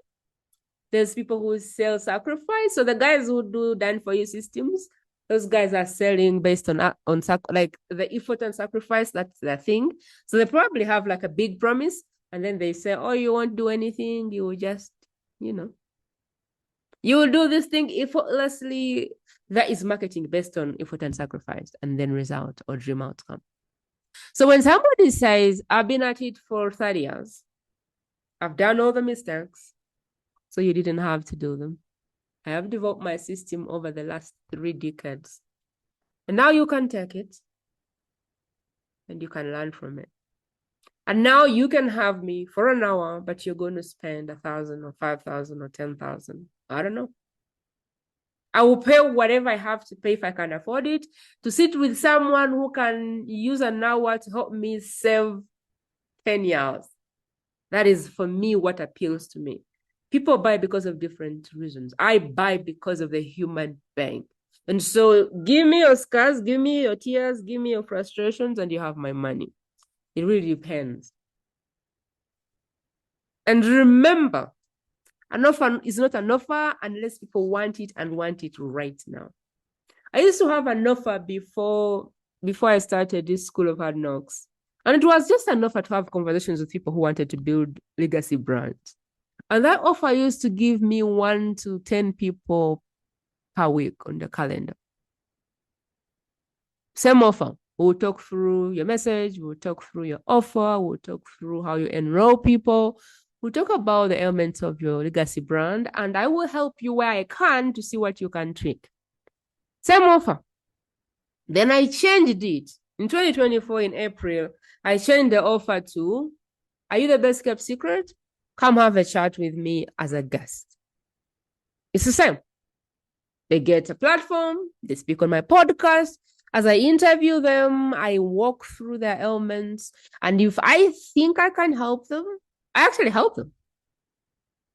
There's people who sell sacrifice. So the guys who do done for you systems, those guys are selling based on like the effort and sacrifice. That's their thing. So they probably have like a big promise, and then they say, "Oh, you won't do anything. You will just, you will do this thing effortlessly." That is marketing based on effort and sacrifice, and then result or dream outcome. So when somebody says, "I've been at it for 30 years, I've done all the mistakes, so you didn't have to do them. I have developed my system over the last 3 decades. And now you can take it and you can learn from it. And now you can have me for an hour, but you're going to spend 1,000 or 5,000 or 10,000. I don't know. I will pay whatever I have to pay if I can afford it to sit with someone who can use an hour to help me save 10 years. That is for me what appeals to me. People buy because of different reasons. I buy because of the human being. And so give me your scars, give me your tears, give me your frustrations, and you have my money. It really depends. And remember, an offer is not an offer unless people want it and want it right now. I used to have an offer before I started this School of Hard Knocks. And it was just an offer to have conversations with people who wanted to build legacy brands. And that offer used to give me 1 to 10 people per week on the calendar. Same offer. We'll talk through your message. We'll talk through your offer. We'll talk through how you enroll people. We'll talk about the elements of your legacy brand. And I will help you where I can to see what you can tweak. Same offer. Then I changed it. In 2024, in April, I changed the offer to, are you the best kept secret? Come have a chat with me as a guest. It's the same. They get a platform, they speak on my podcast, As I interview them, I walk through their ailments. And if I think I can help them, I actually help them.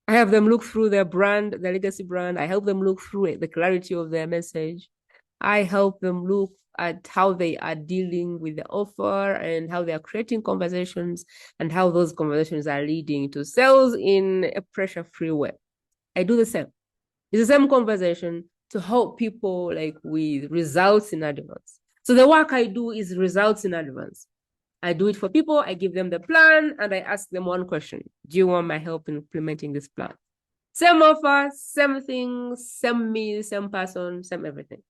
I have them look through their brand, their legacy brand. I help them look through it, the clarity of their message. I help them look at how they are dealing with the offer and how they are creating conversations and how those conversations are leading to sales in a pressure-free way. I do the same. It's the same conversation to help people like with results in advance. So the work I do is results in advance. I do it for people, I give them the plan, and I ask them one question. Do you want my help in implementing this plan? Same offer, same thing, same me, same person, same everything.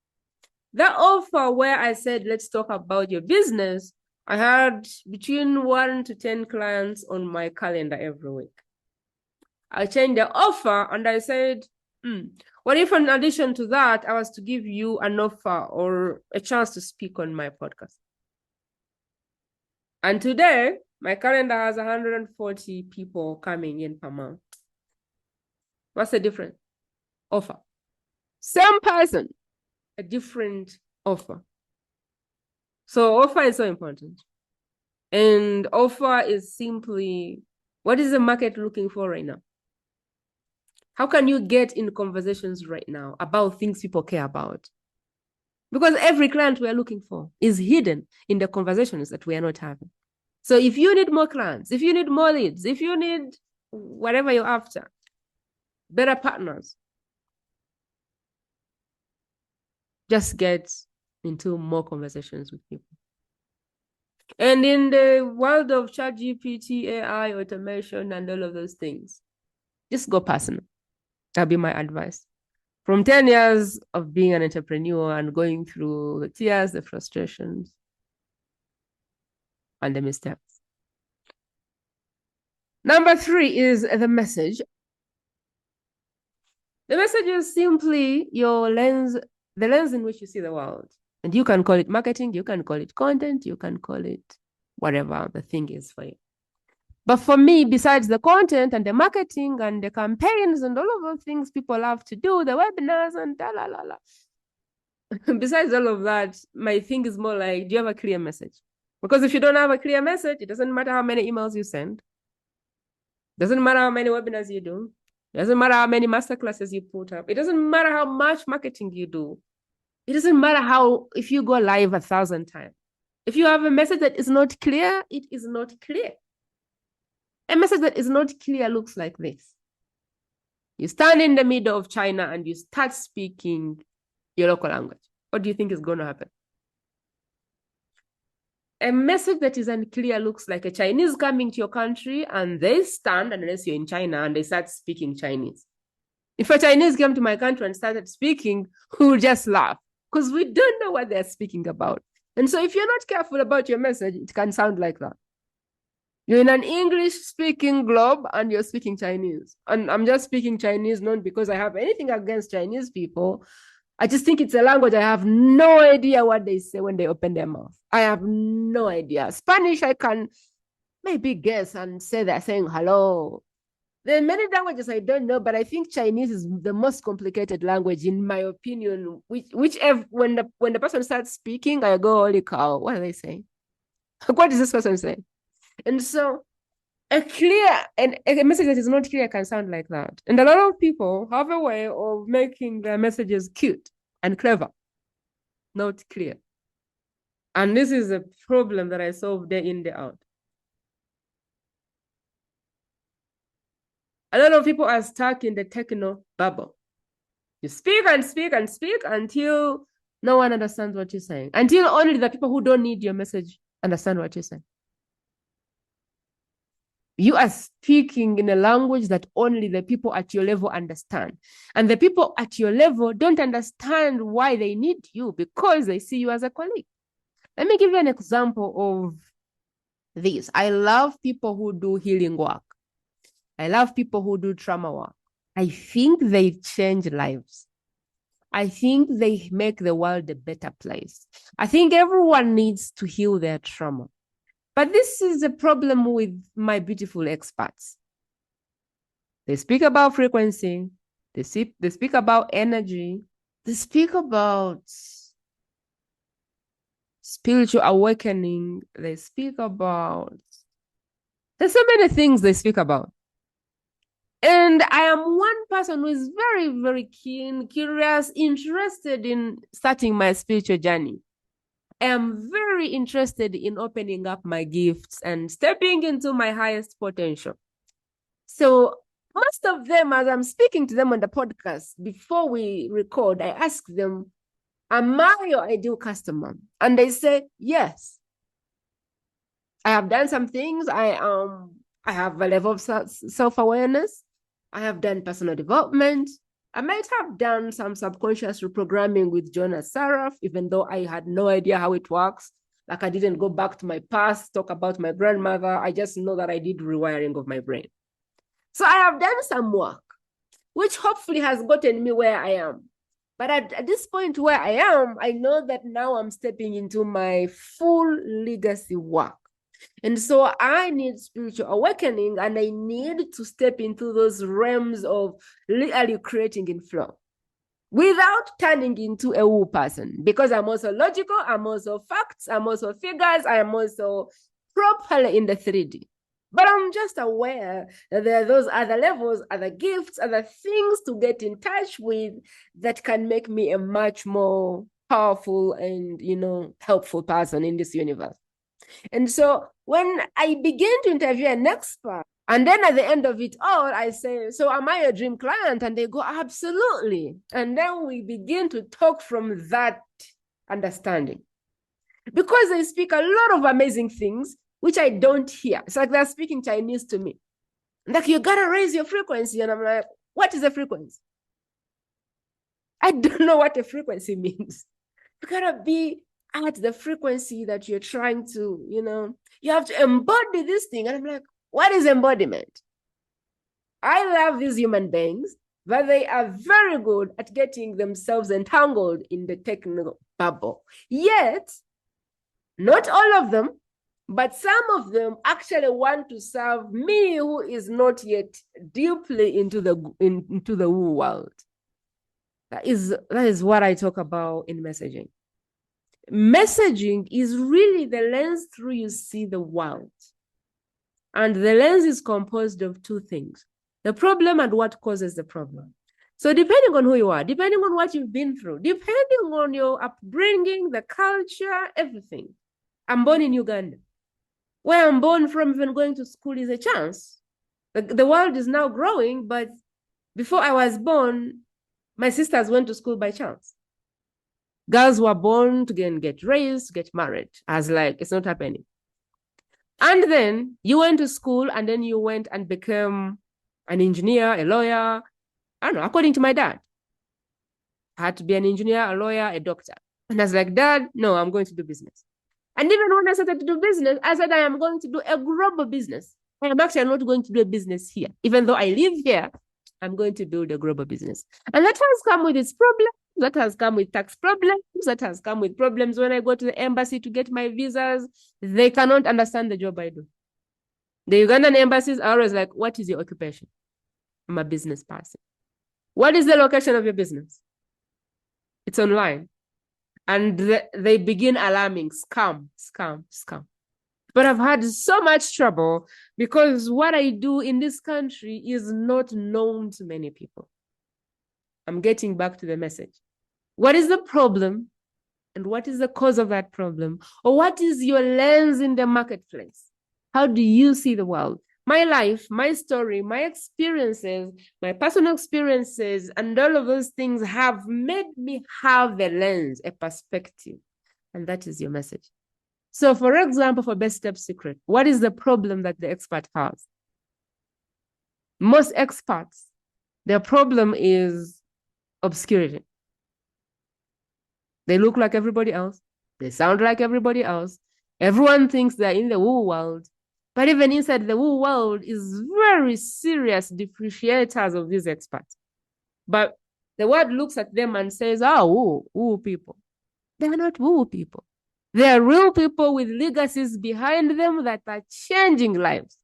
That offer where I said, let's talk about your business, I had between 1 to 10 clients on my calendar every week. I changed the offer and I said, what if in addition to that, I was to give you an offer or a chance to speak on my podcast? And today, my calendar has 140 people coming in per month. What's the difference? Offer. Same person, a different offer. So offer is so important. And offer is simply, what is the market looking for right now? How can you get in conversations right now about things people care about? Because every client we are looking for is hidden in the conversations that we are not having. So if you need more clients, if you need more leads, if you need whatever you're after, better partners, just get into more conversations with people. And in the world of ChatGPT, AI, automation, and all of those things, just go personal. That'll be my advice. From 10 years of being an entrepreneur and going through the tears, the frustrations, and the missteps. Number 3 is the message. The message is simply your lens, the lens in which you see the world. And you can call it marketing, you can call it content, you can call it whatever the thing is for you. But for me, besides the content and the marketing and the campaigns and all of those things people love to do, the webinars and la la la. Besides all of that, my thing is more like, do you have a clear message? Because if you don't have a clear message, it doesn't matter how many emails you send. Doesn't matter how many webinars you do. It doesn't matter how many masterclasses you put up. It doesn't matter how much marketing you do. It doesn't matter if you go live 1,000 times. If you have a message that is not clear, it is not clear. A message that is not clear looks like this. You stand in the middle of China and you start speaking your local language. What do you think is going to happen? A message that is unclear looks like a Chinese coming to your country and they stand, unless you're in China, and they start speaking Chinese. If a Chinese came to my country and started speaking, we would just laugh because we don't know what they're speaking about. And so if you're not careful about your message, it can sound like that. You're in an English-speaking globe and you're speaking Chinese. And I'm just speaking Chinese not because I have anything against Chinese people. I just think it's a language I have no idea what they say when they open their mouth. I have no idea. Spanish, I can maybe guess and say they're saying hello. There are many languages I don't know, but I think Chinese is the most complicated language, in my opinion. Whichever when the person starts speaking, I go, holy cow, what are they saying? What is this person saying? And so a message that is not clear can sound like that. And a lot of people have a way of making their messages cute and clever, not clear. And this is a problem that I solve day in, day out. A lot of people are stuck in the techno bubble. You speak and speak and speak until no one understands what you're saying, until only the people who don't need your message understand what you're saying. You are speaking in a language that only the people at your level understand. And the people at your level don't understand why they need you because they see you as a colleague. Let me give you an example of this. I love people who do healing work. I love people who do trauma work. I think they change lives. I think they make the world a better place. I think everyone needs to heal their trauma. But this is a problem with my beautiful experts. They speak about frequency. They speak about energy. They speak about spiritual awakening, they speak about, there's so many things they speak about. And I am one person who is very, very keen, curious, interested in starting my spiritual journey. I am very interested in opening up my gifts and stepping into my highest potential. So most of them, as I'm speaking to them on the podcast, before we record, I ask them, am I your ideal customer? And they say, yes. I have done some things. I have a level of self-awareness. I have done personal development. I might have done some subconscious reprogramming with Jonas Saraf, even though I had no idea how it works. Like I didn't go back to my past, talk about my grandmother. I just know that I did rewiring of my brain. So I have done some work, which hopefully has gotten me where I am. But at this point where I am, I know that now I'm stepping into my full legacy work. And so I need spiritual awakening, and I need to step into those realms of literally creating in flow without turning into a woo person, because I'm also logical, I'm also facts, I'm also figures, I am also properly in the 3D. But I'm just aware that there are those other levels, other gifts, other things to get in touch with that can make me a much more powerful and, helpful person in this universe. And so when I begin to interview an expert, and then at the end of it all, I say, so am I a dream client? And they go, absolutely. And then we begin to talk from that understanding. Because they speak a lot of amazing things, which I don't hear. It's like they're speaking Chinese to me. Like, you got to raise your frequency. And I'm like, what is a frequency? I don't know what a frequency means. You got to be at the frequency that you're trying to, you have to embody this thing. And I'm like, what is embodiment? I love these human beings, but they are very good at getting themselves entangled in the technical bubble. Yet, not all of them, but some of them actually want to serve me, who is not yet deeply into the woo world. That is what I talk about in messaging. Messaging is really the lens through you see the world. And the lens is composed of two things: the problem and what causes the problem. So depending on who you are, depending on what you've been through, depending on your upbringing, the culture, everything. I'm born in Uganda. Where I'm born from, even going to school is a chance. The world is now growing, but before I was born, my sisters went to school by chance. Girls were born to get raised, get married. I was like, it's not happening. And then you went to school, and then you went and became an engineer, a lawyer. I don't know, according to my dad. I had to be an engineer, a lawyer, a doctor. And I was like, Dad, no, I'm going to do business. And even when I started to do business, I said, I am going to do a global business. I am actually not going to do a business here. Even though I live here, I'm going to build a global business. And that has come with its problems. That has come with tax problems. That has come with problems when I go to the embassy to get my visas. They cannot understand the job I do. The Ugandan embassies are always like, what is your occupation? I'm a business person. What is the location of your business? It's online. And they begin alarming, scam. But I've had so much trouble because what I do in this country is not known to many people. I'm getting back to the message. What is the problem? And what is the cause of that problem? Or what is your lens in the marketplace? How do you see the world? My life, my story, my experiences, my personal experiences, and all of those things have made me have a lens, a perspective. And that is your message. So, for example, for Best Kept Secret, what is the problem that the expert has? Most experts, their problem is obscurity. They look like everybody else. They sound like everybody else. Everyone thinks they're in the woo world. But even inside the woo world is very serious differentiators of these experts. But the world looks at them and says, oh, woo people. They're not woo people. They're real people with legacies behind them that are changing lives.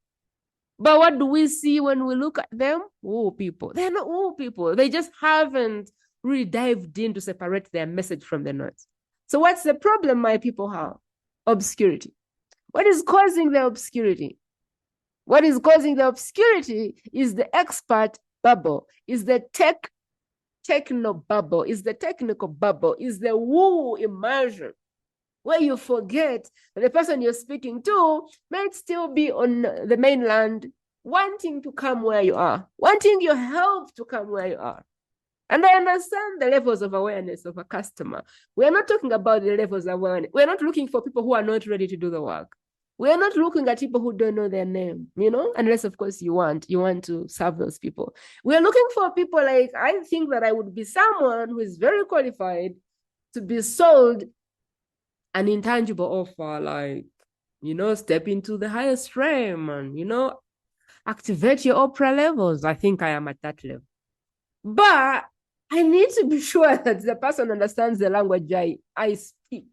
But what do we see when we look at them? Woo people. They're not woo people. They just haven't really dived in to separate their message from the noise. So what's the problem my people have? Obscurity. What is causing the obscurity? What is causing the obscurity is the expert bubble, is the techno bubble, is the technical bubble, is the woo immersion, where you forget that the person you're speaking to might still be on the mainland, wanting to come where you are, wanting your help to come where you are. And I understand the levels of awareness of a customer. We are not talking about the levels of awareness. We're not looking for people who are not ready to do the work. We are not looking at people who don't know their name, unless of course you want to serve those people. We are looking for people like, I think that I would be someone who is very qualified to be sold an intangible offer, like, step into the highest realm and, activate your opera levels. I think I am at that level. But I need to be sure that the person understands the language I speak.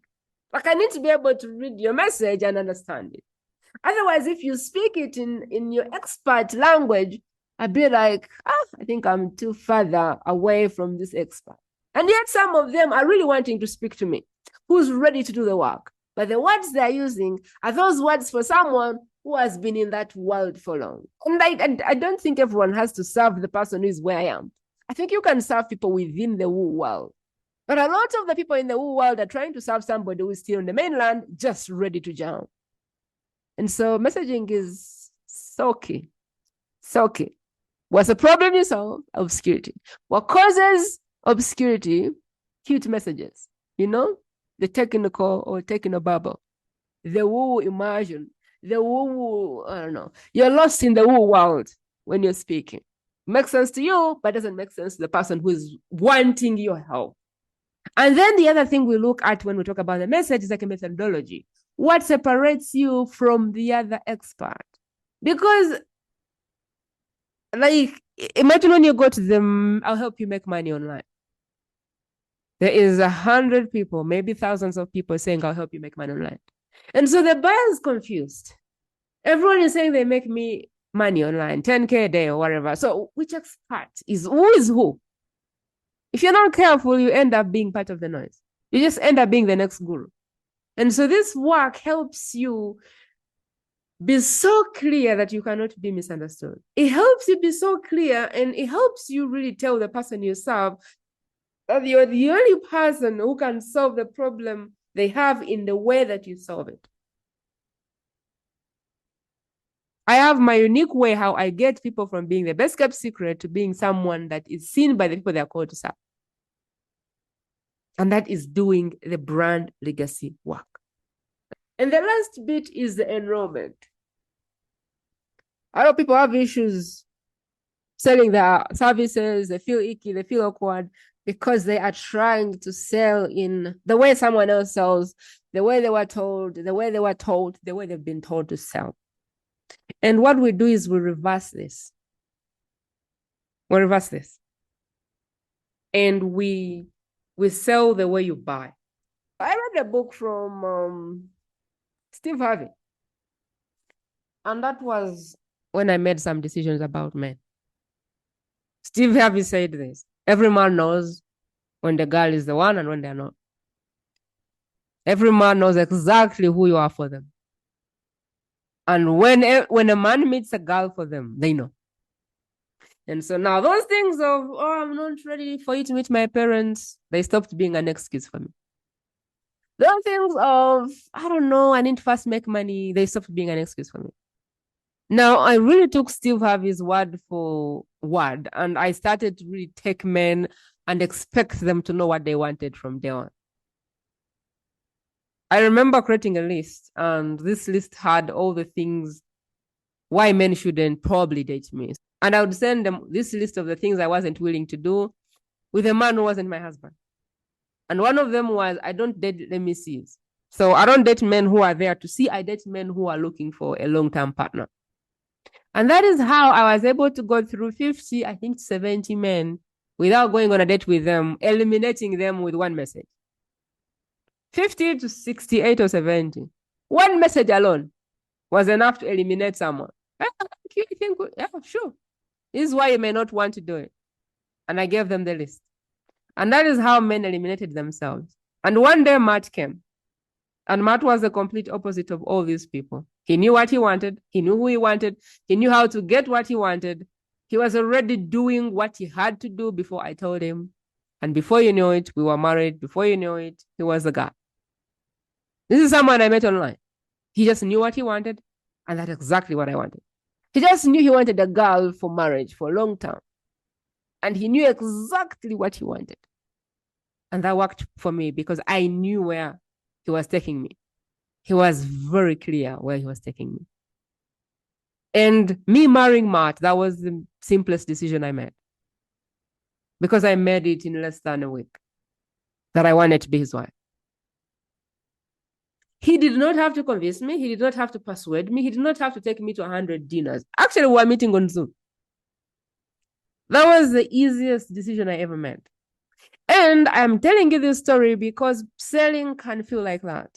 Like, I need to be able to read your message and understand it. Otherwise, if you speak it in your expert language, I'd be like, I think I'm too further away from this expert. And yet some of them are really wanting to speak to me, who's ready to do the work. But the words they're using are those words for someone who has been in that world for long. And I don't think everyone has to serve the person who is where I am. I think you can serve people within the woo world. But a lot of the people in the woo world are trying to serve somebody who is still on the mainland, just ready to jump. And so messaging is so key. So key. What's the problem you solve? Obscurity. What causes obscurity? Cute messages. The technical or techno bubble. The woo immersion. The woo, I don't know. You're lost in the woo world when you're speaking. Makes sense to you, but doesn't make sense to the person who is wanting your help. And then the other thing we look at when we talk about the message is like a methodology. What separates you from the other expert? Because, like, imagine when you go to them, I'll help you make money online. There is 100 people, maybe thousands of people saying, I'll help you make money online. And so the buyer is confused. Everyone is saying they make me money online, 10K a day or whatever. So which expert is who? If you're not careful, you end up being part of the noise. You just end up being the next guru. And so this work helps you be so clear that you cannot be misunderstood. It helps you be so clear, and it helps you really tell the person you serve that you're the only person who can solve the problem they have in the way that you solve it. I have my unique way how I get people from being the best kept secret to being someone that is seen by the people they're called to serve. And that is doing the brand legacy work. And the last bit is the enrollment. A lot of people have issues selling their services. They feel icky, they feel awkward because they are trying to sell in the way someone else sells, the way they were told, the way they were told, the way they've been told to sell. And what we do is we reverse this. And we sell the way you buy. I read a book from Steve Harvey. And that was when I made some decisions about men. Steve Harvey said this: every man knows when the girl is the one and when they're not. Every man knows exactly who you are for them. And when a man meets a girl for them, they know. And so now those things of, I'm not ready for you to meet my parents, they stopped being an excuse for me. Those things of, I don't know, I need to first make money, they stopped being an excuse for me. Now, I really took Steve Harvey's word for word, and I started to really take men and expect them to know what they wanted from day one. I remember creating a list, and this list had all the things why men shouldn't probably date me. And I would send them this list of the things I wasn't willing to do with a man who wasn't my husband. And one of them was, I don't date let me see. So I don't date men who are there to see. I date men who are looking for a long-term partner. And that is how I was able to go through 50, I think 70 men without going on a date with them, eliminating them with one message. 50 to 68 or 70. One message alone was enough to eliminate someone. You think, yeah, sure. This is why you may not want to do it. And I gave them the list. And that is how men eliminated themselves. And one day Matt came. And Matt was the complete opposite of all these people. He knew what he wanted. He knew who he wanted. He knew how to get what he wanted. He was already doing what he had to do before I told him. And before you know it, we were married. Before you know it, he was the guy. This is someone I met online. He just knew what he wanted. And that's exactly what I wanted. He just knew he wanted a girl for marriage for a long time. And he knew exactly what he wanted. And that worked for me because I knew where he was taking me. He was very clear where he was taking me. And me marrying Matt, that was the simplest decision I made. Because I made it in less than a week that I wanted to be his wife. He did not have to convince me. He did not have to persuade me. He did not have to take me to 100 dinners. Actually, we were meeting on Zoom. That was the easiest decision I ever made. And I'm telling you this story because selling can feel like that.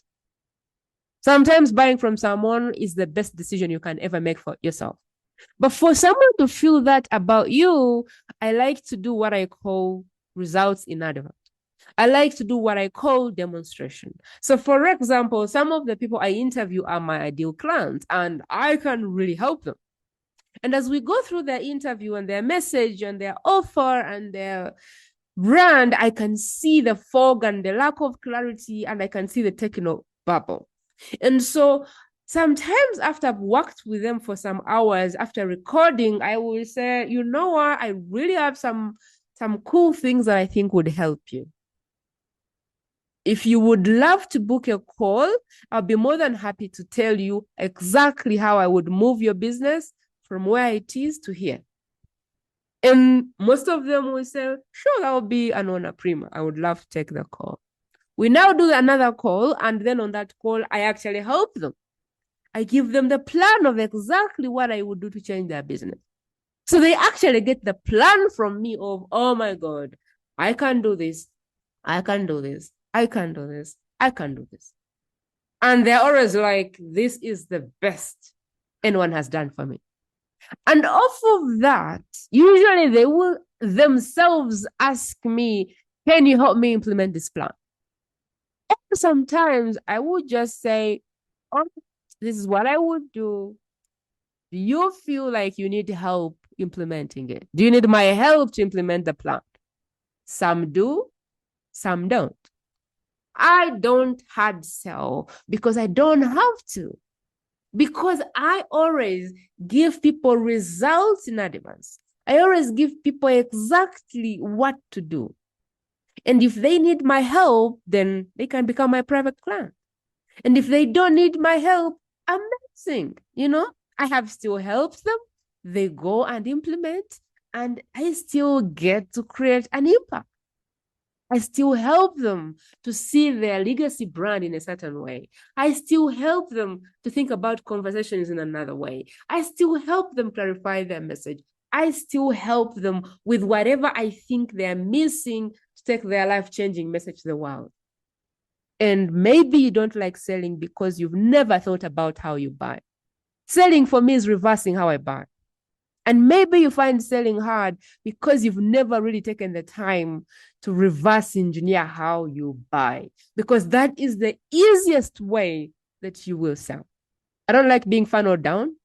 Sometimes buying from someone is the best decision you can ever make for yourself. But for someone to feel that about you, I like to do what I call results in advance. I like to do what I call demonstration. So, for example, some of the people I interview are my ideal clients, and I can really help them. And as we go through their interview and their message and their offer and their brand, I can see the fog and the lack of clarity, and I can see the techno bubble. And so sometimes after I've worked with them for some hours after recording, I will say, you know what, I really have some cool things that I think would help you. If you would love to book a call, I'll be more than happy to tell you exactly how I would move your business from where it is to here. And most of them will say, sure, that will be an honor, prima. I would love to take the call. We now do another call, and then on that call, I actually help them. I give them the plan of exactly what I would do to change their business. So they actually get the plan from me of, oh my God, I can do this. I can do this. I can do this. I can do this. And they're always like, this is the best anyone has done for me. And off of that, usually they will themselves ask me, can you help me implement this plan? And sometimes I would just say, oh, this is what I would do. Do you feel like you need help implementing it? Do you need my help to implement the plan? Some do, some don't. I don't hard sell because I don't have to. Because I always give people results in advance. I always give people exactly what to do. And if they need my help, then they can become my private client. And if they don't need my help, amazing. I have still helped them. They go and implement, and I still get to create an impact. I still help them to see their legacy brand in a certain way. I still help them to think about conversations in another way. I still help them clarify their message. I still help them with whatever I think they're missing to take their life-changing message to the world. And maybe you don't like selling because you've never thought about how you buy. Selling for me is reversing how I buy. And maybe you find selling hard because you've never really taken the time to reverse engineer how you buy, because that is the easiest way that you will sell. I don't like being funneled down.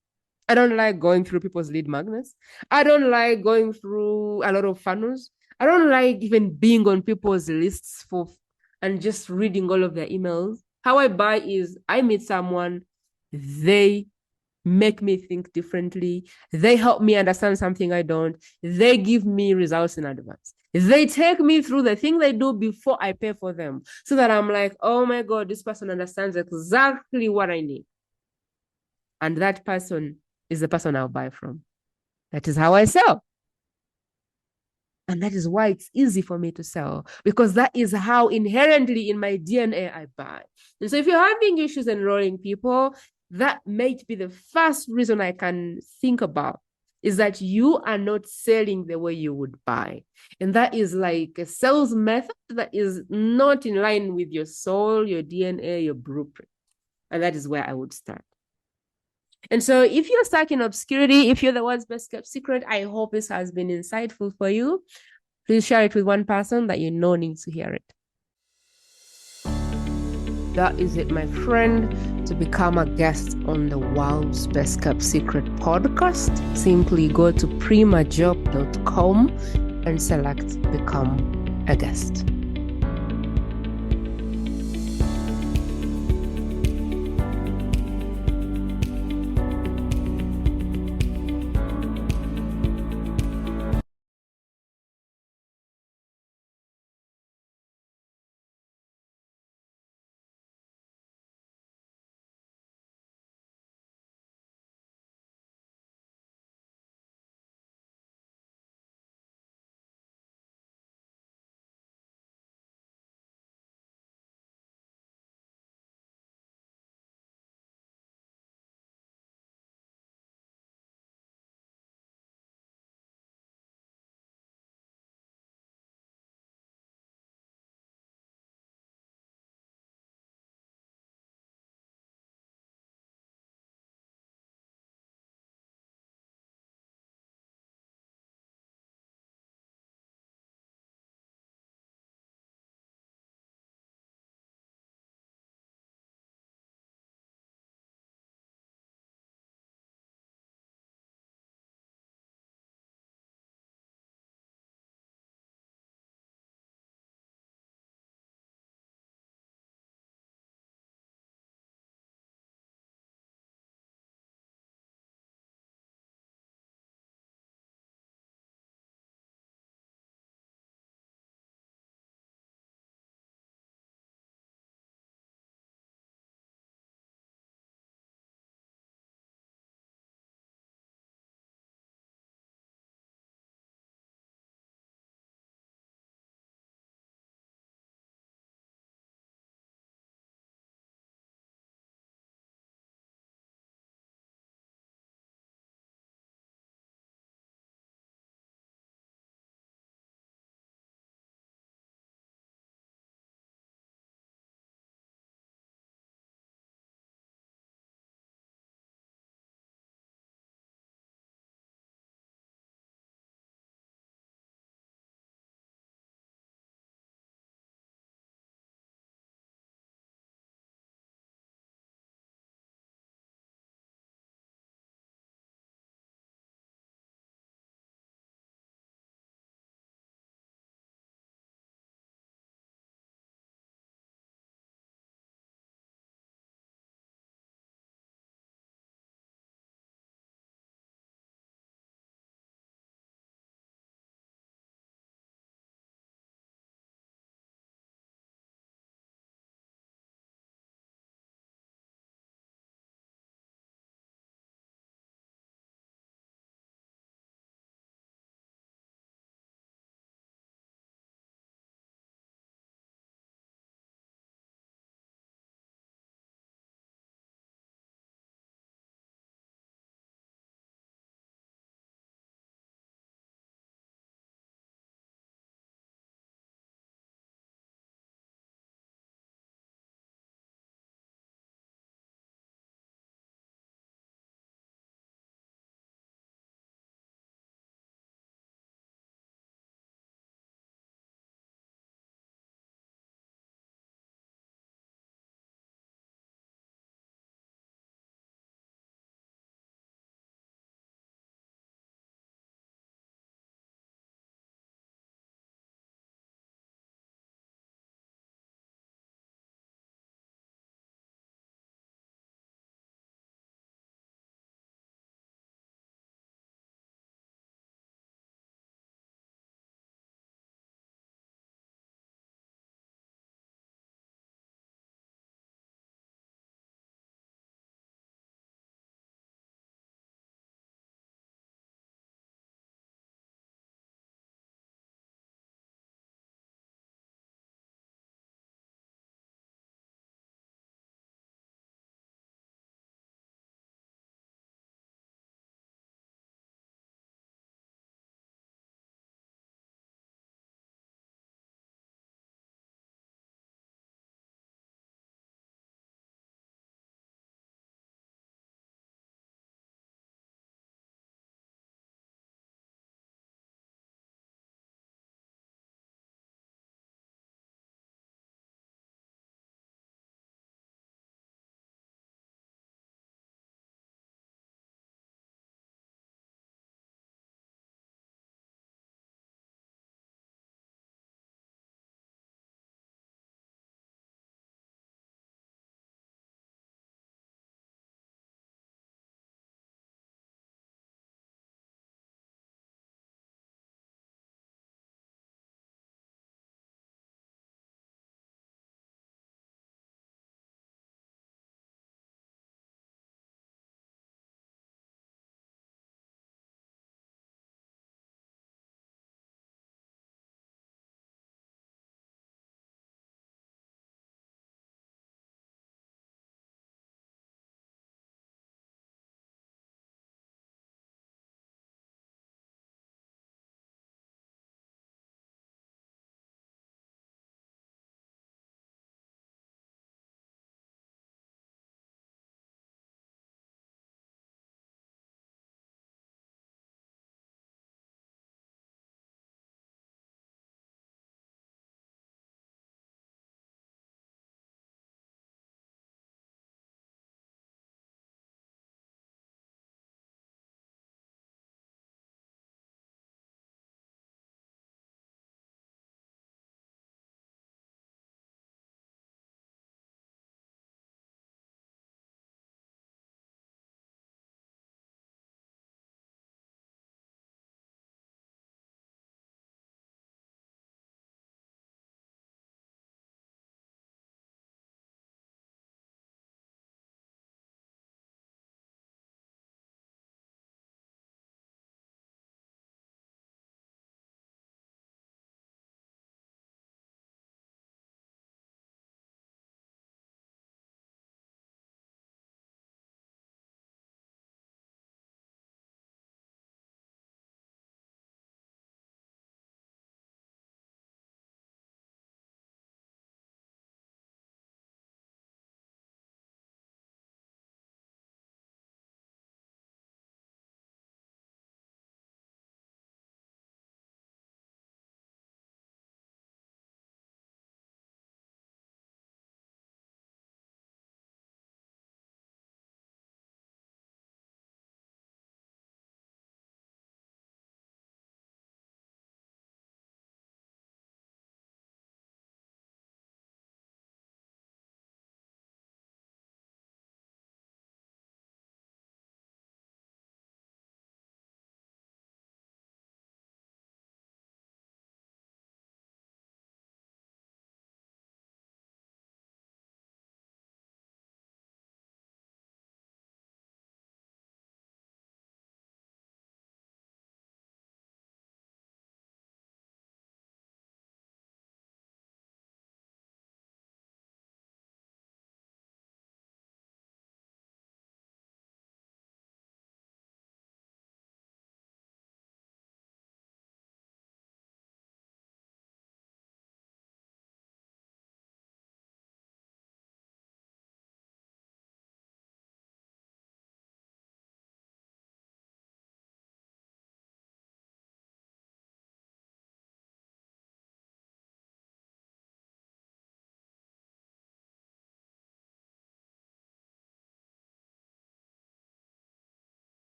I don't like going through people's lead magnets. I don't like going through a lot of funnels. I don't like even being on people's lists and just reading all of their emails. How I buy is I meet someone, they make me think differently. They help me understand something I don't. They give me results in advance. They take me through the thing they do before I pay for them, so that I'm like, oh my God, this person understands exactly what I need. And that person is the person I'll buy from. That is how I sell. And that is why it's easy for me to sell, because that is how inherently in my DNA I buy. And so if you're having issues enrolling people, that might be the first reason I can think about, is that you are not selling the way you would buy. And that is like a sales method that is not in line with your soul, your DNA, your blueprint. And that is where I would start. And so if you're stuck in obscurity, if you're the world's best kept secret, I hope this has been insightful for you. Please share it with one person that you know needs to hear it. That is it, my friend. To become a guest on the World's Best Kept Secret podcast, simply go to primajob.com and select Become a Guest.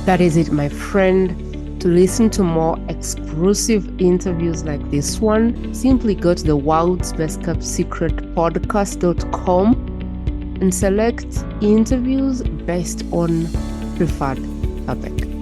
That is it, my friend. To listen to more exclusive interviews like this one, simply go to the World's Best Kept Secret podcast.com and select interviews based on preferred topic.